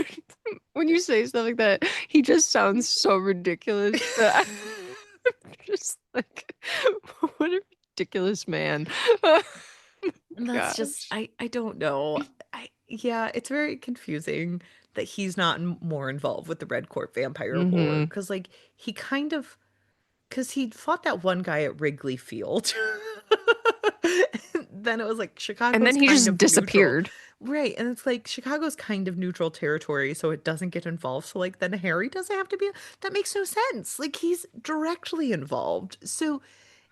when you say stuff like that, he just sounds so ridiculous that I'm just like, what a ridiculous man. Oh my And that's just gosh. I don't know. Yeah, it's very confusing that he's not more involved with the Red Court Vampire War Hmm. because like he kind of because he fought that one guy at Wrigley Field. Then it was like And then Chicago's he kind just of neutral. disappeared. Right. And it's like Chicago's kind of neutral territory, so it doesn't get involved. So like then Harry doesn't have to be that makes no sense. Like he's directly involved. So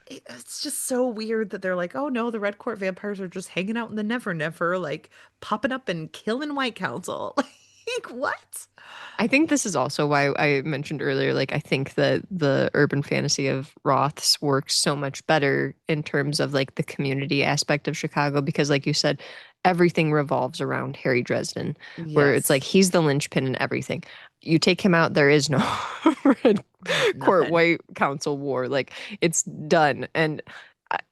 it's just so weird that they're like, oh no, the Red Court vampires are just hanging out in the Never Never, like popping up and killing White Council. Like what? I think this is also why I mentioned earlier, like, I think that the urban fantasy of Roths works so much better in terms of like the community aspect of Chicago, because, like you said, everything revolves around Harry Dresden, where it's like Yes. he's the linchpin in everything. You take him out, there is no Red Court Nothing. White Council war. Like, it's done. And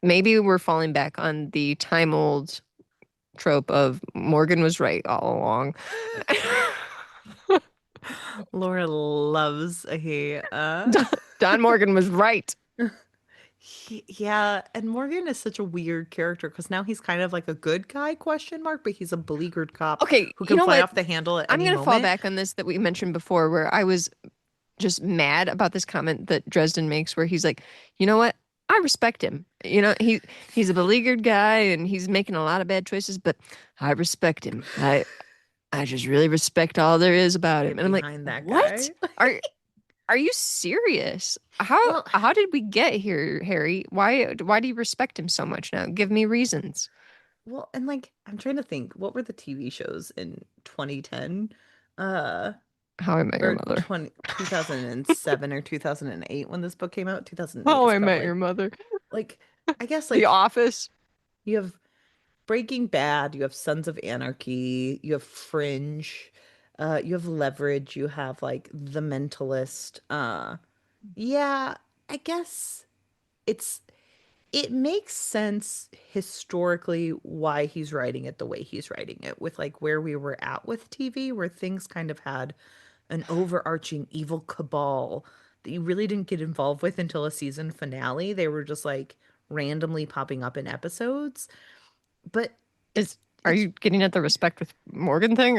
maybe we're falling back on the time old trope of Morgan was right all along. Laura loves a Don Morgan was right. Yeah, and Morgan is such a weird character because now he's kind of like a good guy question mark, but he's a beleaguered cop Okay, who you can know fly what? off the handle at I'm any gonna fall moment. back on this that we mentioned before, where I was just mad about this comment that Dresden makes, where he's like, you know what? I respect him. He's a beleaguered guy and he's making a lot of bad choices, but I respect him. I just really respect all there is about him. Get And I'm like, behind that what? guy. Are you serious? How Well, how did we get here, Harry? Why do you respect him so much now? Give me reasons. well, and like I'm trying to think, what were the TV shows in 2010? Uh, How I Met Your or Mother. 2007 or 2008 when this book came out. 2008 How is I Met probably Your Mother. like I guess The like Office. you have Breaking Bad, you have Sons of Anarchy, you have Fringe, you have Leverage, you have like The Mentalist. Yeah, I guess it's it makes sense historically why he's writing it the way he's writing it, with like where we were at with TV, where things kind of had an overarching evil cabal that you really didn't get involved with until a season finale. They were just like randomly popping up in episodes. But Is are it's you getting at the respect with Morgan thing?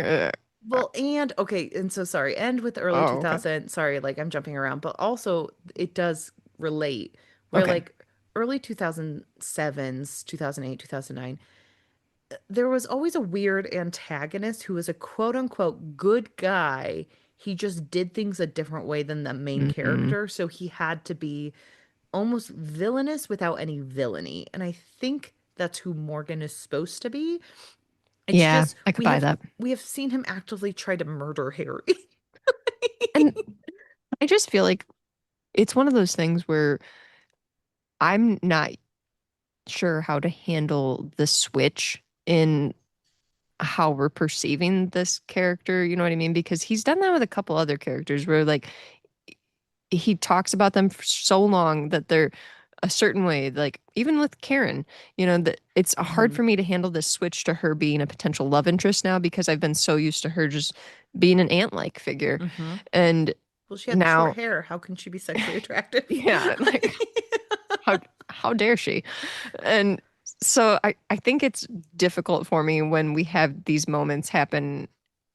well, and okay, and so sorry, and with the early Oh, okay. 2000, sorry, like I'm jumping around, but also it does relate where Okay. like early 2007s, 2008, 2009, there was always a weird antagonist who was a quote unquote good guy. He just did things a different way than the main Hmm. character, so he had to be almost villainous without any villainy. And I think that's who Morgan is supposed to be. It's Yeah, just I could buy that. we have seen him actively try to murder Harry. And I just feel like it's one of those things where I'm not sure how to handle the switch in how we're perceiving this character. You know what I mean? Because he's done that with a couple other characters where, like, he talks about them for so long that they're a certain way. Like, even with Karen, that it's hard Mhm, for me to handle this switch to her being a potential love interest now, because I've been so used to her just being an aunt-like figure. mhm. And Well, she had the short now, hair. How can she be sexually attractive? yeah, like, how dare she? And so I think it's difficult for me when we have these moments happen,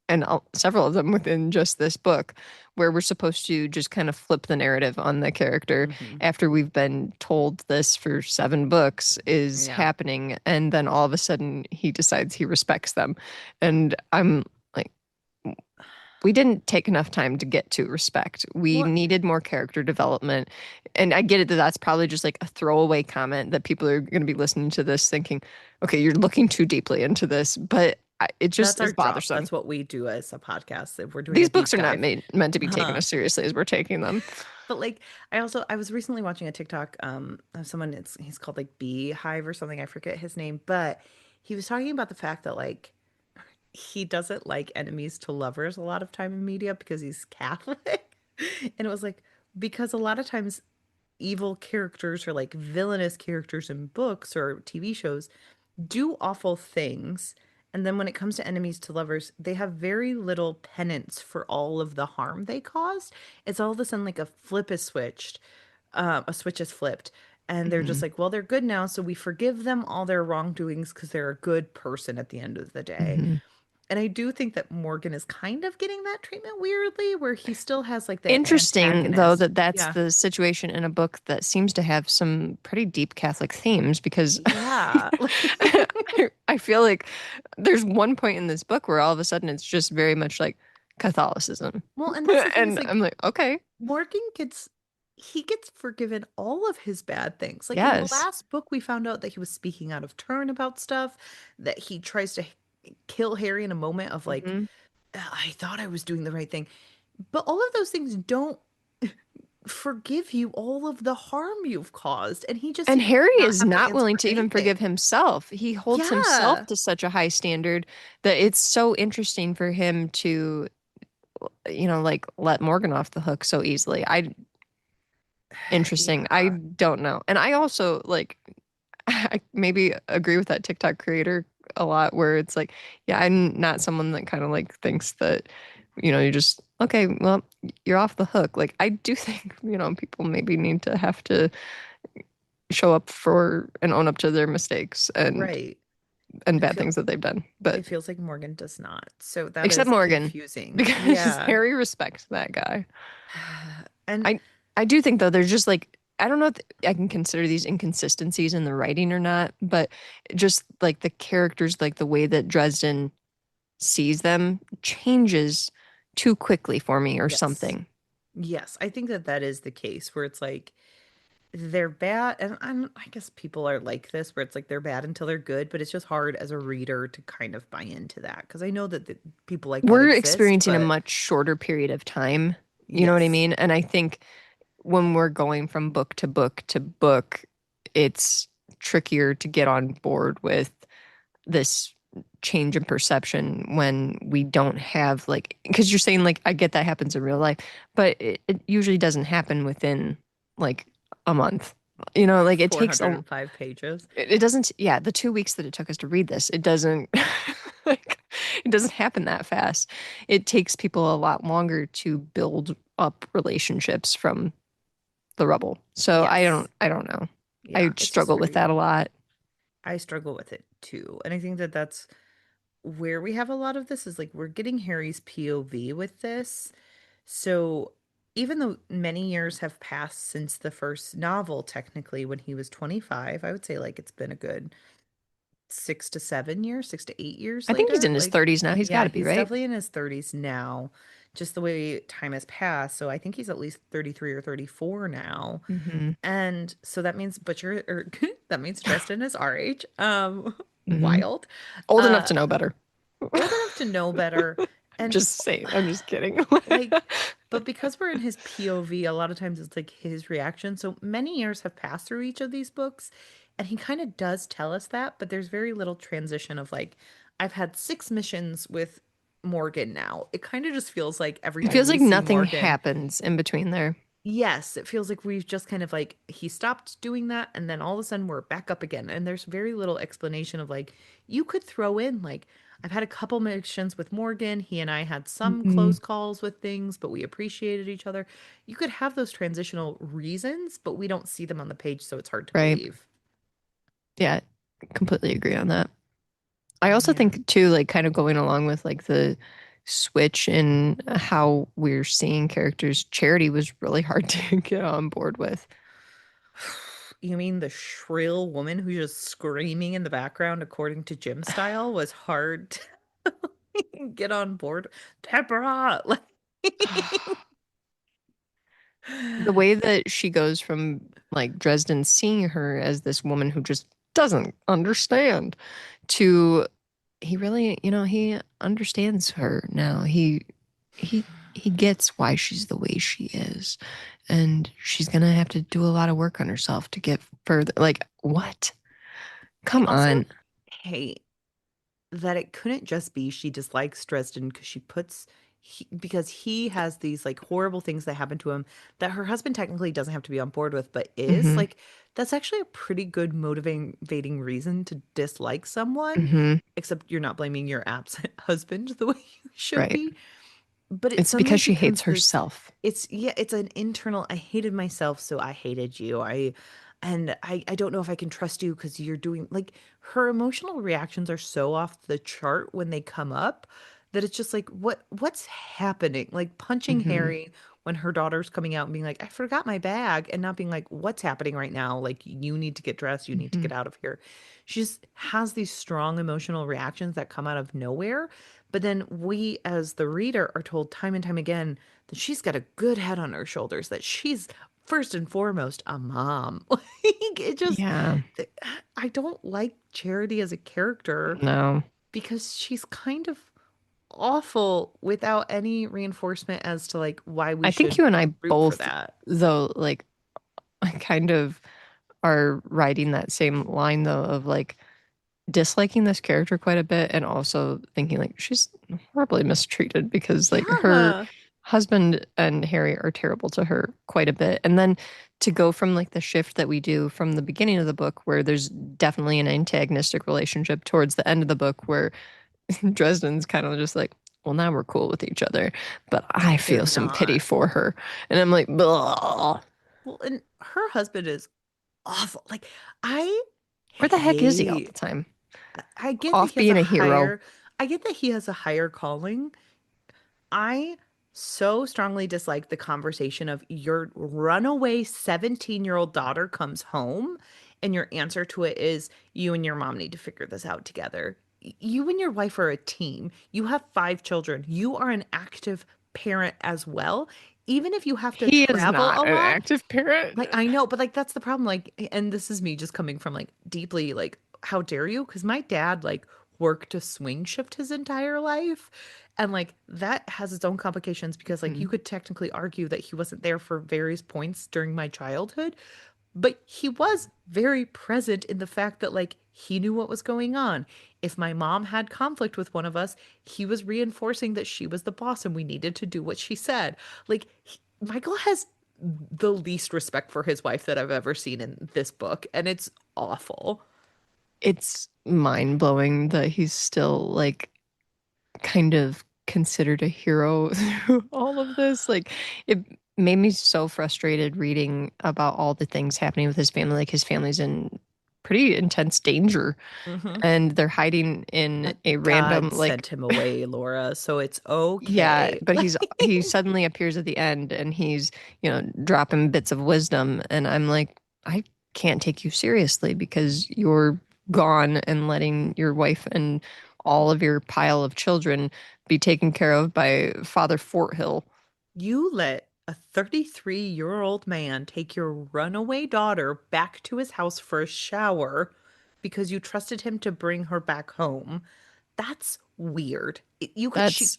and several of them within just this book, where we're supposed to just kind of flip the narrative on the character Hmm. after we've been told this for 7 books is Yeah. happening, and then all of a sudden he decides he respects them. And I'm like, we didn't take enough time to get to respect. We Well, needed more character development. And I get it that that's probably just like a throwaway comment that people are going to be listening to this thinking, okay, you're looking too deeply into this, but it just that's our is job. bothersome. That's what we do as a podcast. If we're doing a These books deep are not dive. meant to be taken Uh, as seriously as we're taking them. but like I was recently watching a TikTok of someone, he's called like Beehive or something. I forget his name, but he was talking about the fact that like he doesn't like enemies to lovers a lot of time in media because he's Catholic. And it was like because a lot of times evil characters or like villainous characters in books or TV shows do awful things And then when it comes to enemies to lovers, they have very little penance for all of the harm they caused. It's all of a sudden like a switch is flipped, and they're just Hmm. like, well, they're good now, so we forgive them all their wrongdoings because they're a good person at the end of the day. Hmm. And I do think that Morgan is kind of getting that treatment weirdly, where he still has like the Interesting, though, antagonist. that that's Yeah. the situation in a book that seems to have some pretty deep Catholic themes because Yeah. I feel like there's one point in this book where all of a sudden it's just very much like Catholicism. Well, and that's the thing is And like I'm like, okay, Morgan gets he gets forgiven all of his bad things. Like in the yes. last book, we found out that he was speaking out of turn about stuff, that he tries to kill Harry in a moment of like, Hmm. I thought I was doing the right thing. But all of those things don't forgive you all of the harm you've caused. And he just And seems to Harry not is have to not answer willing for to even forgive anything. himself. He holds himself Yeah. to such a high standard that it's so interesting for him to, like let Morgan off the hook so easily. Interesting. I Yeah. don't know. And I also like I maybe agree with that TikTok creator a lot where it's like, yeah, I'm not someone that kind of like thinks that, you just okay, well, you're off the hook. Like I do think, people maybe need to have to show up for and own up to their mistakes and Right. It bad feel things that they've done. But it feels like Morgan does not. So that except is Morgan, confusing. because Yeah. Harry respects that guy. And I I do think though there's just like I don't know if I can consider these inconsistencies in the writing or not, but just like the characters, like the way that Dresden sees them changes too quickly for me or yes. something. Yes, I think that that is the case where it's like they're bad, and I guess people are like this, where it's like they're bad until they're good, but it's just hard as a reader to kind of buy into that because I know that people like that We're exist, experiencing a but much shorter period of time. You know what I yes, mean? And I think when we're going from book to book to book, it's trickier to get on board with this change in perception when we don't have like because you're saying like I get that happens in real life, but it usually doesn't happen within like a month. Like it takes a 405 pages. it doesn't yeah, the 2 weeks that it took us to read this, it doesn't like it doesn't happen that fast. It takes people a lot longer to build up relationships from the rubble. So Yes. I don't know. I Yeah, it's just struggle with very that a lot. I struggle with it too. And I think that that's where we have a lot of this is like we're getting Harry's POV with this. So even though many years have passed since the first novel, technically when he was 25, I would say like it's been a good 6 to 7 years, 6 to 8 years I think he's later. in his Like, 30s now. He's got yeah, to be, he's right? definitely in his 30s now, just the way time has passed. So I think he's at least 33 or 34 now. Hmm. And so that means Butcher or that means Dresden is our age. Hmm. Wild. Old enough Uh to know better. Old enough to know better. And Just saying. I'm just kidding. like but because we're in his POV, a lot of times it's like his reaction. So many years have passed through each of these books, and he kind of does tell us that, but there's very little transition of like, I've had 6 missions with Morgan now. It kind of just feels like every It time feels we like see nothing Morgan, happens in between there. yes, it feels like we've just kind of like he stopped doing that, and then all of a sudden we're back up again. And there's very little explanation of like you could throw in like I've had a couple missions with Morgan. He and I had some Hmm. close calls with things, but we appreciated each other. You could have those transitional reasons, but we don't see them on the page, so it's hard to Right. believe. Yeah. Completely agree on that. I also Yeah. think too, like kind of going along with like the switch in how we're seeing characters, Charity was really hard to get on board with. You mean the shrill woman who's just screaming in the background according to gym style was hard to get on board? Deborah, like The way that she goes from like Dresden seeing her as this woman who just doesn't understand to he really, he understands her now. He he gets why she's the way she is. And she's gonna have to do a lot of work on herself to get further. Like, what? I Come also on. hate that it couldn't just be she dislikes Dresden because she puts because he has these like horrible things that happen to him that her husband technically doesn't have to be on board with, but is Mm-hmm. like that's actually a pretty good motivating reason to dislike someone, Mm-hmm. except you're not blaming your absent husband the way you should Right. be. But it It's suddenly because she hates becomes this, herself. it's yeah, it's an internal, I hated myself, so I hated you. I don't know if I can trust you because you're doing like her emotional reactions are so off the chart when they come up that it's just like what's happening? Like punching Mm-hmm. Harry when her daughter's coming out and being like, I forgot my bag, and not being like, what's happening right now? Like you need to get dressed, you need to Mm-hmm. get out of here. She just has these strong emotional reactions that come out of nowhere. But then we, as the reader, are told time and time again that she's got a good head on her shoulders, that she's first and foremost a mom. Like it just, Yeah. I don't like Charity as a character No. because she's kind of awful without any reinforcement as to like why we I think should you and I root for both, that. though, like, kind of are riding that same line, though, of like disliking this character quite a bit and also thinking like she's horribly mistreated because like her Yeah. husband and Harry are terrible to her quite a bit. And then to go from like the shift that we do from the beginning of the book where there's definitely an antagonistic relationship towards the end of the book where Dresden's kind of just like, well, now we're cool with each other, but I They're feel some pity not. for her. And I'm like, "Blah." Well, and her husband is awful. Like I Where the heck is he all the hate time? I get that Off he has a being a hero. higher I get that he has a higher calling. I so strongly dislike the conversation of your runaway 17-year-old daughter comes home and your answer to it is you and your mom need to figure this out together. You and your wife are a team. You have 5 children. You are an active parent as well. Even if you have to He is travel not a an lot, active parent. like I know, but like that's the problem. Like, and this is me just coming from like deeply like, how dare you? Because my dad like worked a swing shift his entire life. And like that has its own complications because like you Mhm. could technically argue that he wasn't there for various points during my childhood, but he was very present in the fact that like he knew what was going on. If my mom had conflict with one of us, he was reinforcing that she was the boss and we needed to do what she said. Like Michael has the least respect for his wife that I've ever seen in this book, and it's awful. It's mind blowing that he's still like kind of considered a hero through all of this. Like it made me so frustrated reading about all the things happening with his family. Like his family's in pretty intense danger Hmm. and they're hiding in But a random God like sent him away, Laura, so it's yeah, okay. but he suddenly appears at the end and he's, dropping bits of wisdom and I'm like, I can't take you seriously because you're gone and letting your wife and all of your pile of children be taken care of by Father Forthill. You let a 33-year-old man take your runaway daughter back to his house for a shower because you trusted him to bring her back home. That's weird. You could she That's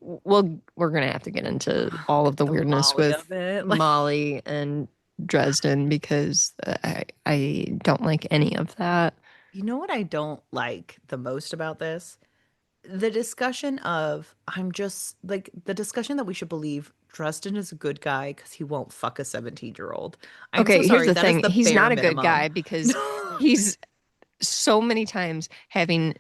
well, we're gonna have to get into all of the the weirdness Molly with of it. Like, Molly and Dresden because I don't like any of that. you know what I don't like the most about this? The discussion of I'm just like the discussion that we should believe Dresden is a good guy because he won't fuck a 17-year-old. I'm so Okay, here's sorry. the That is thing. the He's bare not a good minimum. guy because he's so many times having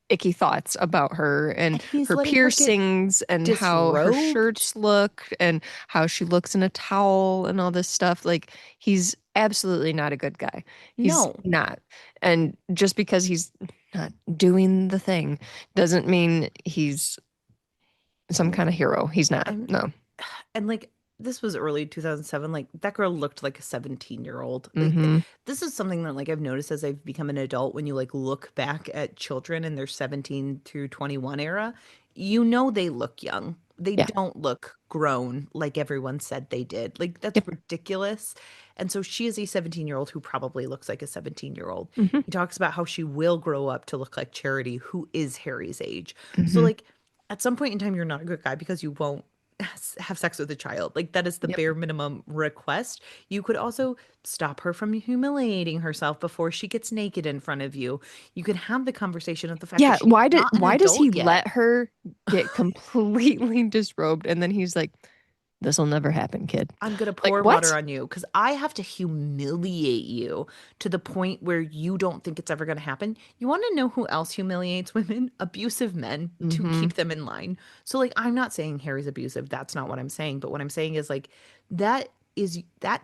icky thoughts about her and And he's her letting her get piercings and how her disrobed. shirts look and how she looks in a towel and all this stuff. Like, he's absolutely not a good guy. He's No. not. And just because he's not doing the thing doesn't mean he's some kind of hero. He's not. I'm No. and like this was early 2007. Like that girl looked like a 17-year-old. Like Mm-hmm. this is something that like I've noticed as I've become an adult when you like look back at children in their 17 through 21 era, you know they look young. They Yeah. don't look grown like everyone said they did. Like that's Yep. ridiculous. And so she is a 17-year-old who probably looks like a 17-year-old. Mm-hmm. He talks about how she will grow up to look like Charity, who is Harry's age. So Mm-hmm. like at some point in time you're not a good guy because you won't have sex with a child. Like that is the Yep. bare minimum request. You could also stop her from humiliating herself before she gets naked in front of you. You could have the conversation of the fact that Yeah, she's not an why does he adult let yet. her get completely disrobed and then he's like, this'll never happen, kid. I'm gonna Like, pour water what? on you because I have to humiliate you to the point where you don't think it's ever gonna happen. You want to know who else humiliates women? Abusive men to Hmm. keep them in line. So, like, I'm not saying Harry's abusive. That's not what I'm saying. But what I'm saying is, like, that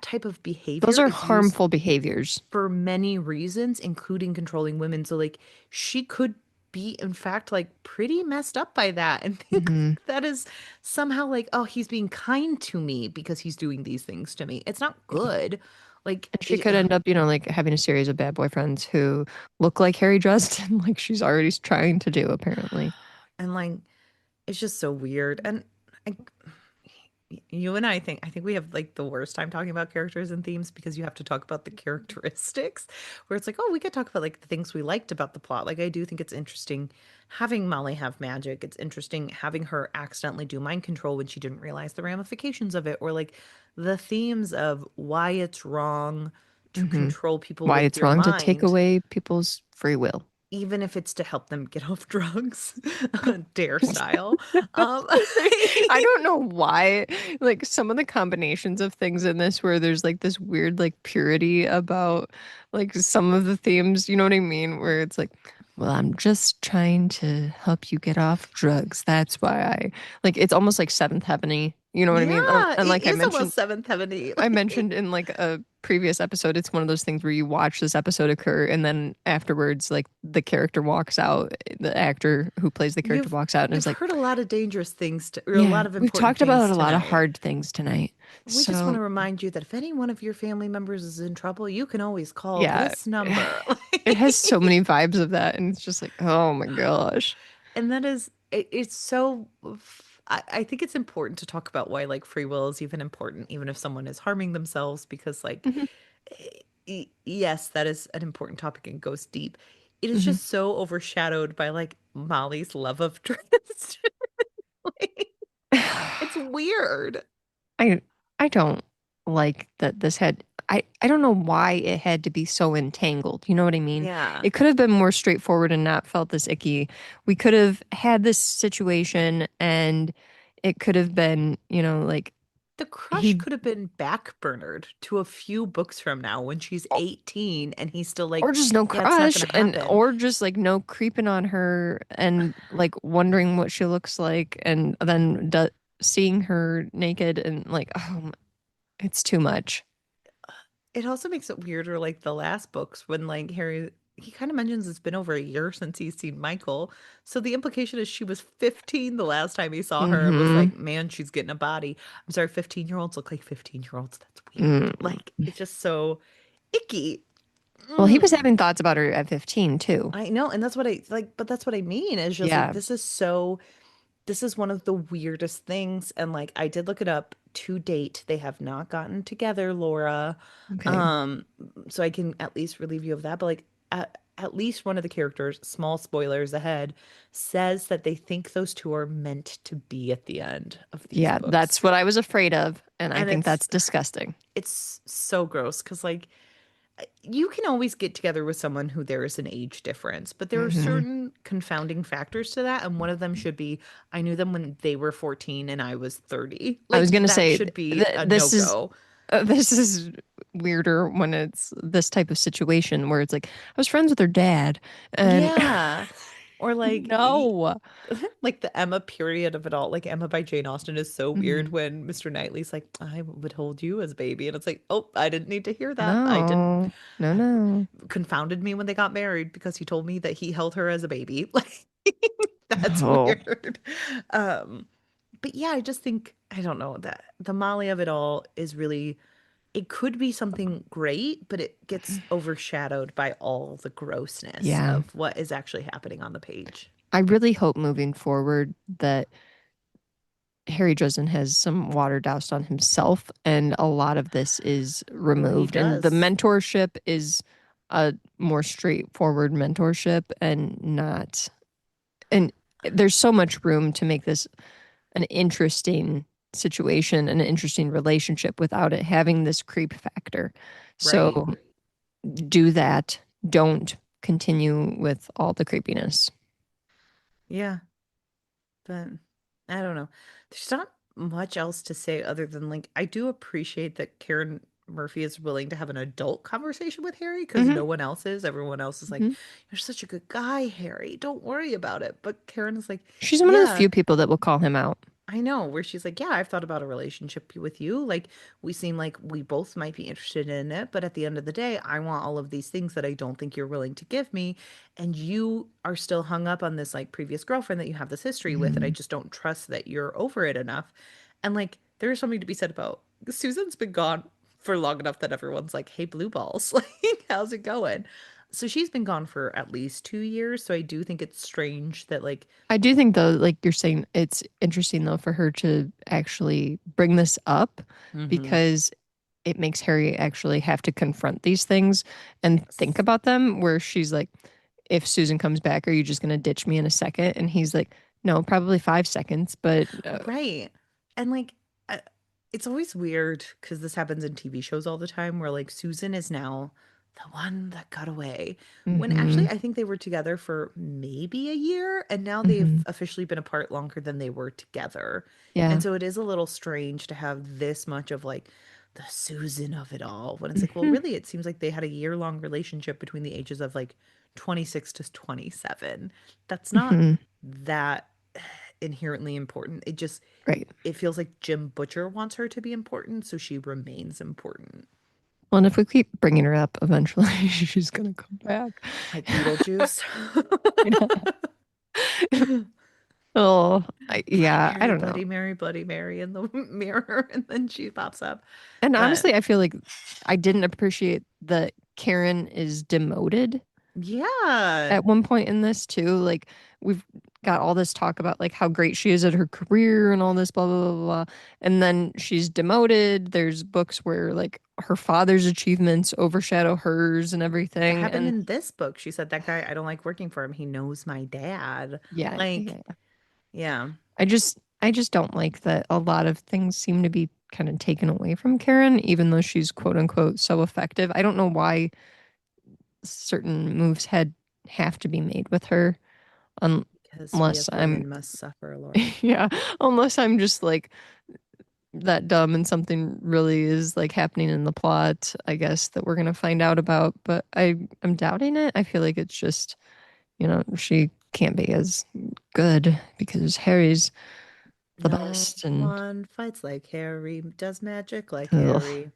type of Those behavior are is used harmful behaviors. for many reasons, including controlling women. So, like, she could be, in fact, like pretty messed up by that and think Hmm. that is somehow like, oh, he's being kind to me because he's doing these things to me. It's not good. Like, And she could end up, like having a series of bad boyfriends who look like Harry Dresden, like she's already trying to do, apparently. and like, it's just so weird. And I, you and I think we have like the worst time talking about characters and themes because you have to talk about the characteristics where it's like, oh, we could talk about like the things we liked about the plot. Like I do think it's interesting having Molly have magic. It's interesting having her accidentally do mind control when she didn't realize the ramifications of it, or like the themes of why it's wrong to Hmm. control people Why with it's your wrong to take mind, away people's free will. even if it's to help them get off drugs, dare style. Um, I don't know why, like some of the combinations of things in this where there's like this weird like purity about like some of the themes, you know what I mean? Where it's like, well, I'm just trying to help you get off drugs. That's why I like it's almost like Seventh Heaven-y, you know what I mean? Yeah, And it like is almost Seventh Heaven-y. I Like, mentioned in like a previous episode, it's one of those things where you watch this episode occur and then afterwards, like the character walks out, the actor who plays the character you've walks out and is you've like, heard a lot of dangerous things or a yeah, lot of we've important talked about things a lot of tonight. hard things tonight. We just want So to remind you that if any one of your family members is in trouble, you can always call yeah, this number. it has so many vibes of that. And it's just like, oh my gosh. And that is it's so I think it's important to talk about why like free will is even important, even if someone is harming themselves, because like Hmm. yes, that is an important topic and goes deep. It is Hmm. just so overshadowed by like Molly's love of Dresden. Like, it's weird. I I don't like that this had I don't know why it had to be so entangled. You know what I mean? Yeah. It could have been more straightforward and not felt this icky. We could have had this situation and it could have been, like The crush he could have been backburnered to a few books from now when she's 18 and he's still or like, just no yeah, it's not crush going to and happen. or just like no creeping on her and like wondering what she looks like and then seeing her naked and like it's too much. It also makes it weirder, like the last books when like Harry, he kind of mentions it's been over a year since he's seen Michael. So the implication is she was 15 the last time he saw her and was Hmm. like, man, she's getting a body. I'm sorry, 15-year-olds look like 15-year-olds. That's weird. Mm. Like, it's just so icky. Well, he was Mm. having thoughts about her at 15 too. I know, and that's what I like, but that's what I mean. Is just like Yeah. this is one of the weirdest things. And like I did look it up to date. They have not gotten together, Laura. Okay. Um, so I can at least relieve you of that. But like at least one of the characters, small spoilers ahead, says that they think those two are meant to be at the end of these Yeah, books. that's what I was afraid of, and I And think that's disgusting. it's so gross because like you can always get together with someone who there is an age difference, but there are Hmm. certain confounding factors to that. And one of them should be I knew them when they were 14 and I was 30. I Like was gonna that say should be a this is no-go. this is weirder when it's this type of situation where it's like I was friends with her dad, and Yeah. Or like no. like the Emma period of it all. Like Emma by Jane Austen is so weird Mhm. when Mr. Knightley's like, I would hold you as a baby. And it's like, oh, I didn't need to hear that. I didn't No, no, no. confounded me when they got married because he told me that he held her as a baby. Like that's Oh, weird. Um, but yeah, I just think I don't know that the Molly of it all is really it could be something great, but it gets overshadowed by all the grossness yeah. of what is actually happening on the page. I really hope moving forward that Harry Dresden has some water doused on himself, and a lot of this is He removed. And the does. mentorship is a more straightforward mentorship and not. And there's so much room to make this an interesting. situation and an interesting relationship without it having this creep factor. Right. So do that. Don't continue with all the creepiness. Yeah. But I don't know. There's not much else to say other than like I do appreciate that Karen Murphy is willing to have an adult conversation with Harry because Hmm. no one else is. Everyone else is like, Hmm. "You're such a good guy, Harry. Don't worry about it." But Karen is like, She's one of the "Yeah, few people that will call him out. I know," where she's like, "Yeah, I've thought about a relationship with you. Like, we seem like we both might be interested in it, but at the end of the day, I want all of these things that I don't think you're willing to give me. And you are still hung up on this like previous girlfriend that you have this history with, and I Mhm. just don't trust that you're over it enough." And like, there is something to be said about Susan's been gone for long enough that everyone's like, "Hey, blue balls, like, how's it going?" So she's been gone for at least 2 years. So I do think it's strange that like, I do think though, like you're saying, it's interesting though for her to actually bring this up hmm because it makes Harry actually have to confront these things and think yes. about them. Where she's like, if Susan comes back, are you just going to ditch me in a second? And he's like, no, probably 5 seconds. But Right. And like, uh, it's always weird because this happens in TV shows all the time where like Susan is now the one that got away. When actually, hmm, I think they were together for maybe a year and now they've hmm, officially been apart longer than they were together. And yeah. so it is a little strange to have this much of like the Susan of it all when it's like, well, Hmm. really, it seems like they had a year-long relationship between the ages of like 26 to 27. That's not Hmm. that inherently important. Right. It feels like Jim Butcher wants her to be important, so she remains important. Well, and if we keep bringing her up, eventually she's going to come back. Like Beetlejuice. You know? Oh, yeah, I don't know. Bloody Mary in the mirror, and then she pops up. And But honestly, I feel like I didn't appreciate that Karen is demoted yeah, at one point in this too. Like we've got all this talk about like how great she is at her career and all this blah blah blah blah. And then she's demoted. There's books where like her father's achievements overshadow hers and that everything. happened And in this book. She said that guy, I don't like working for him. He knows my dad. yeah, Like, yeah. yeah, I just don't like that a lot of things seem to be kind of taken away from Karen, even though she's quote unquote so effective. I don't know why certain moves had have to be made with her un- because we unless as I'm women must suffer, Laura. yeah, unless I'm just like that dumb and something really is like happening in the plot, I guess that we're gonna find out about. But I'm doubting it. I feel like it's just, she can't be as good because Harry's the No best and one fights like Harry, does magic like ugh, Harry,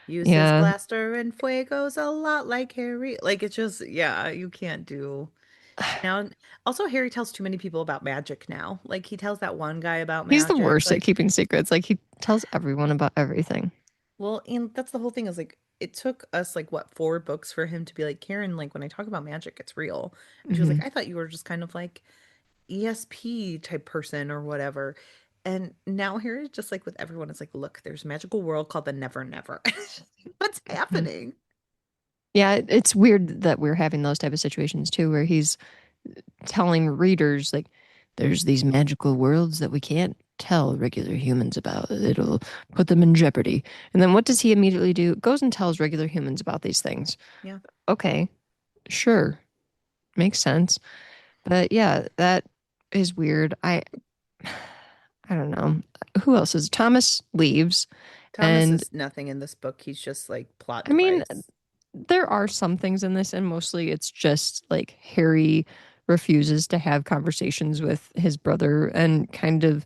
uses yeah. blaster and fuegos a lot like Harry. Like it's just, yeah, you can't do now. Also, Harry tells too many people about magic now. Like he tells that one guy about He's the magic. worst at Like, keeping secrets. Like he tells everyone about everything. well, and that's the whole thing is like it took us like what 4 books for him to be like, Karen, like when I talk about magic, it's real. And she was Hmm. like, I thought you were just kind of like ESP type person or whatever. And now here it's just like with everyone, it's like, look, there's a magical world called the Never Never. What's happening? Yeah, it's weird that we're having those type of situations too, where he's telling readers like there's these magical worlds that we can't tell regular humans about. It'll put them in jeopardy. And then what does he immediately do? Goes and tells regular humans about these things. Yeah. Okay, sure. Makes sense. But yeah, that is weird. I don't know. Who else is Thomas leaves Thomas and is nothing in this book. He's just like plot I mean device. there are some things in this, and mostly it's just like Harry refuses to have conversations with his brother and kind of,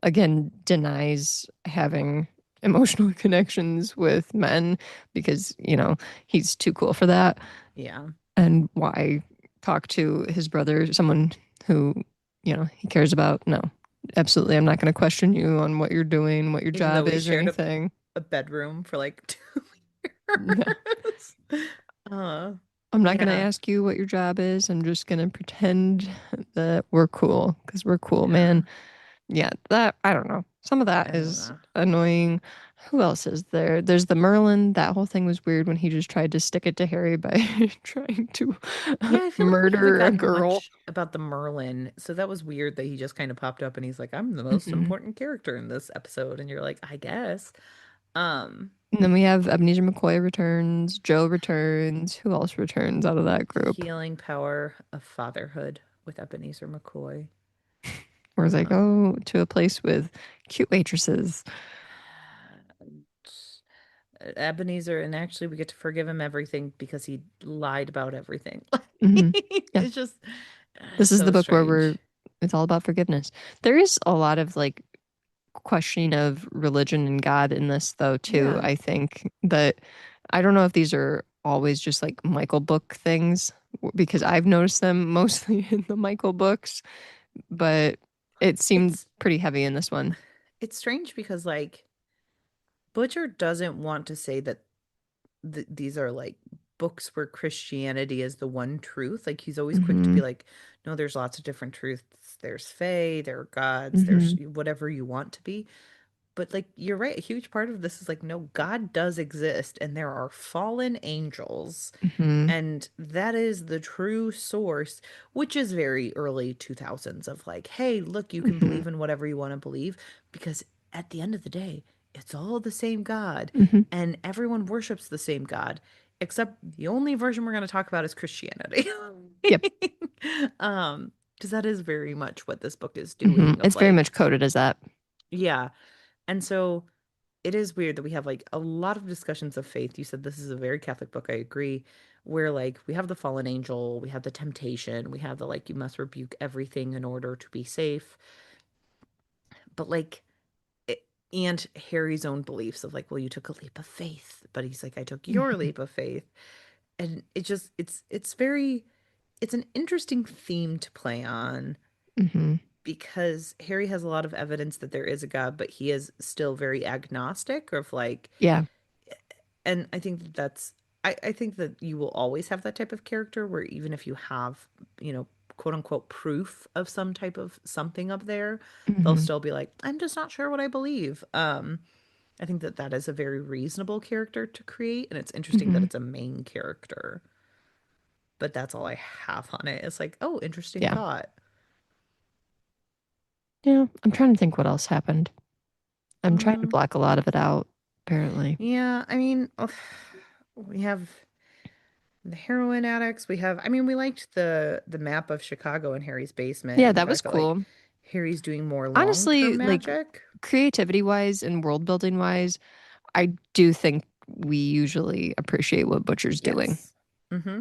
again, denies having emotional connections with men because, he's too cool for that. Yeah. And why talk to his brother, someone who, he cares about? No, absolutely. I'm not going to question you on what you're doing, what your Even though job we is, or shared anything. a bedroom for like No.2 years. Uh, I'm not going to yeah. ask you what your job is. I'm just going to pretend that we're cool because we're cool, Yeah. man. Yeah, that I don't know. Some of I that don't is know. annoying. Who else is there? There's the Merlin. That whole thing was weird when he just tried to stick it to Harry by trying to Yeah, I feel like we haven't murder a gotten girl. much about the Merlin, so that was weird that he just kind of popped up and he's like, "I'm the most Hmm. important character in this episode," and you're like, "I guess." Um, And then we have Ebenezer McCoy returns, Joe returns. Who else returns out of that the group? healing power of fatherhood with Ebenezer McCoy. Where it's like, Uh, oh, to a place with cute waitresses. Ebenezer, and actually, we get to forgive him everything because he lied about everything. Hmm. Yeah, It's just, this it's is the so book where strange. it's all about forgiveness. There is a lot of like questioning of religion and God in this, though, too. Yeah, I think that I don't know if these are always just like Michael book things because I've noticed them mostly in the Michael books, but it seemed it's pretty heavy in this one. it's strange because like Butcher doesn't want to say that these are like books where Christianity is the one truth. Like he's always quick to Hmm. be like, no, there's lots of different truths. There's fae, there are gods, there's Hmm. whatever you want to be. But like you're right, a huge part of this is like, no, God does exist and there are fallen angels. Hmm. And that is the true source, which is very early 2000s of like, hey, look, you can Hmm. believe in whatever you want to believe because at the end of the day, it's all the same God Hmm. and everyone worships the same God, except the only version we're going to talk about is Christianity. Yep. Because that is very much what this book is Hmm. doing of It's very like, much coded as that. yeah. And so it is weird that we have like a lot of discussions of faith. You said this is a very Catholic book. I agree. Where like we have the fallen angel, we have the temptation, we have the like you must rebuke everything in order to be safe. But like it, and Harry's own beliefs of like, well, you took a leap of faith, but he's like, I took your Hmm. leap of faith. And it just it's very it's an interesting theme to play on Hmm. because Harry has a lot of evidence that there is a God, but he is still very agnostic of like Yeah. and I think that I think that you will always have that type of character where even if you have, quote unquote proof of some type of something up there, they'll Hmm. still be like, I'm just not sure what I believe. I think that that is a very reasonable character to create, and it's interesting that Hmm. it's a main character. But that's all I have on it. It's like, oh, interesting Yeah. thought. Yeah. I'm trying to think what else happened. I'm trying to Mm, block a lot of it out, apparently. yeah, I mean, we have the heroin addicts. We have, I mean, we liked the map of Chicago in Harry's basement Yeah, and the that was fact that like cool. Harry's doing more Honestly, long-term like magic. creativity wise and world building wise, I do think we usually appreciate what Butcher's doing. Yes. Mm-hmm.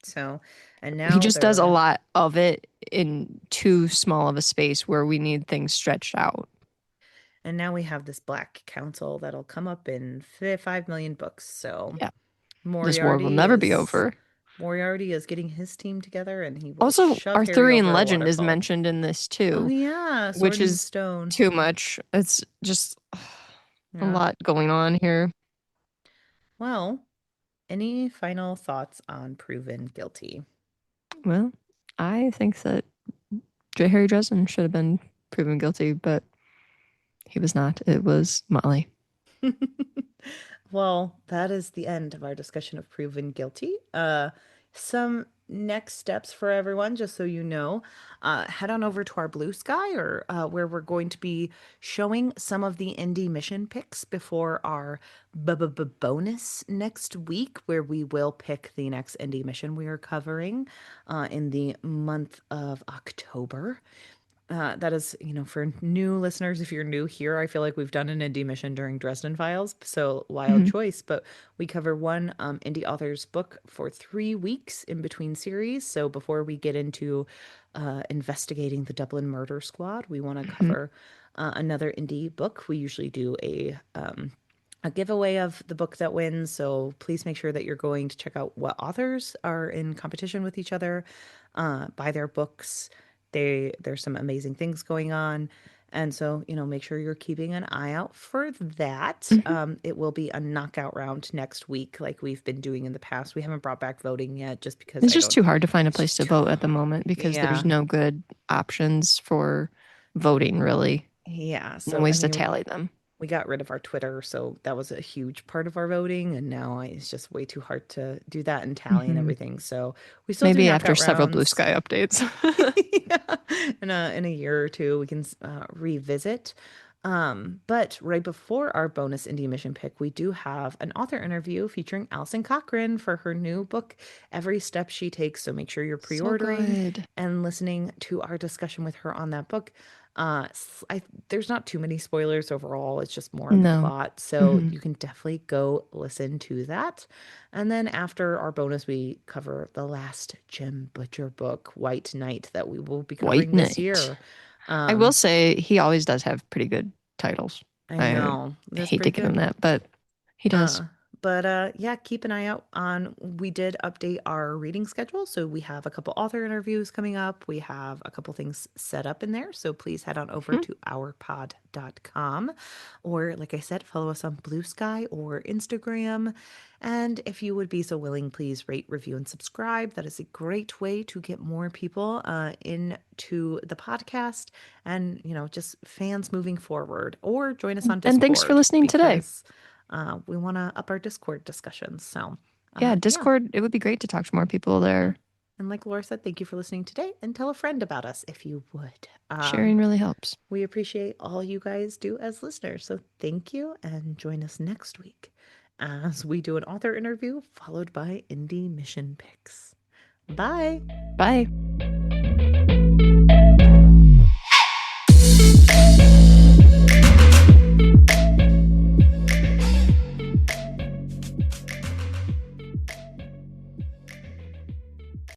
So, and He now just does a they're lot of it in too small of a space where we need things stretched out. and now we have this Black Council that'll come up in 5 million books. So Yeah, this war will Moriarty never be is over. Moriarty is getting his team together and he will Also, shove Harry Arthurian over a legend is waterfall. mentioned in this Oh too, yeah, which Sword and is Stone. too much. It's just a Yeah. lot going on here. Well, any final thoughts on Proven Guilty? Well, I think that Harry Dresden should have been proven guilty, but he was not. It was Molly. Well, that is the end of our discussion of proven guilty. Some next steps for everyone, just so you know, head on over to our Blue Sky or where we're going to be showing some of the indie mission picks before our bonus next week, where we will pick the next indie mission we are covering in the month of October. That is, for new listeners, if you're new here, I feel like we've done an indie mission during Dresden Files, so wild Hmm. choice. But we cover one indie author's book for 3 weeks in between series. So before we get into investigating the Dublin Murder Squad, we want to Hmm. cover another indie book. We usually do a giveaway of the book that wins. So please make sure that you're going to check out what authors are in competition with each other, buy their books. There's some amazing things going on. And so, make sure you're keeping an eye out for that. Hmm. It will be a knockout round next week, like we've been doing in the past. We haven't brought back voting yet just because It's I just don't, too hard to find a it's place just to too, vote at the moment because there's yeah. no good options for voting, really. Yeah. No So, I ways to mean, tally them. we got rid of our Twitter, so that was a huge part of our voting, and now it's just way too hard to do that and tally and Hmm. everything. So we still do Maybe after knockout several Blue rounds. Sky updates. Yeah. In a year or two, we can revisit. But right before our bonus indie mission pick, we do have an author interview featuring Alison Cochrun for her new book, Every Step She Takes. So make sure you're So pre-ordering good. and listening to our discussion with her on that book. There's not too many spoilers overall. It's just more of the No. plot. So Hmm. you can definitely go listen to that. And then after our bonus, we cover the last Jim Butcher book, White Knight, that we will be White covering this Knight. year. I will Um, say he always does have pretty good titles. I I know that's hate to pretty give him good. that, but he does. Yeah, keep an eye out on. We did update our reading schedule, so we have a couple author interviews coming up. We have a couple things set up in there, so please head on over Mhm. to ourpod.com, or like I said, follow us on Blue Sky or Instagram. And if you would be so willing, please rate, review, and subscribe. That is a great way to get more people into the podcast, and just fans moving forward. Or join us on And thanks for Discord listening today. because we want to up our Discord discussions. So, Yeah, yeah. Discord, it would be great to talk to more people Yeah. there. And like Laura said, thank you for listening today and tell a friend about us if you would. Sharing really helps. We appreciate all you guys do as listeners. So, thank you and join us next week as we do an author interview followed by indie mission picks. Bye. Bye.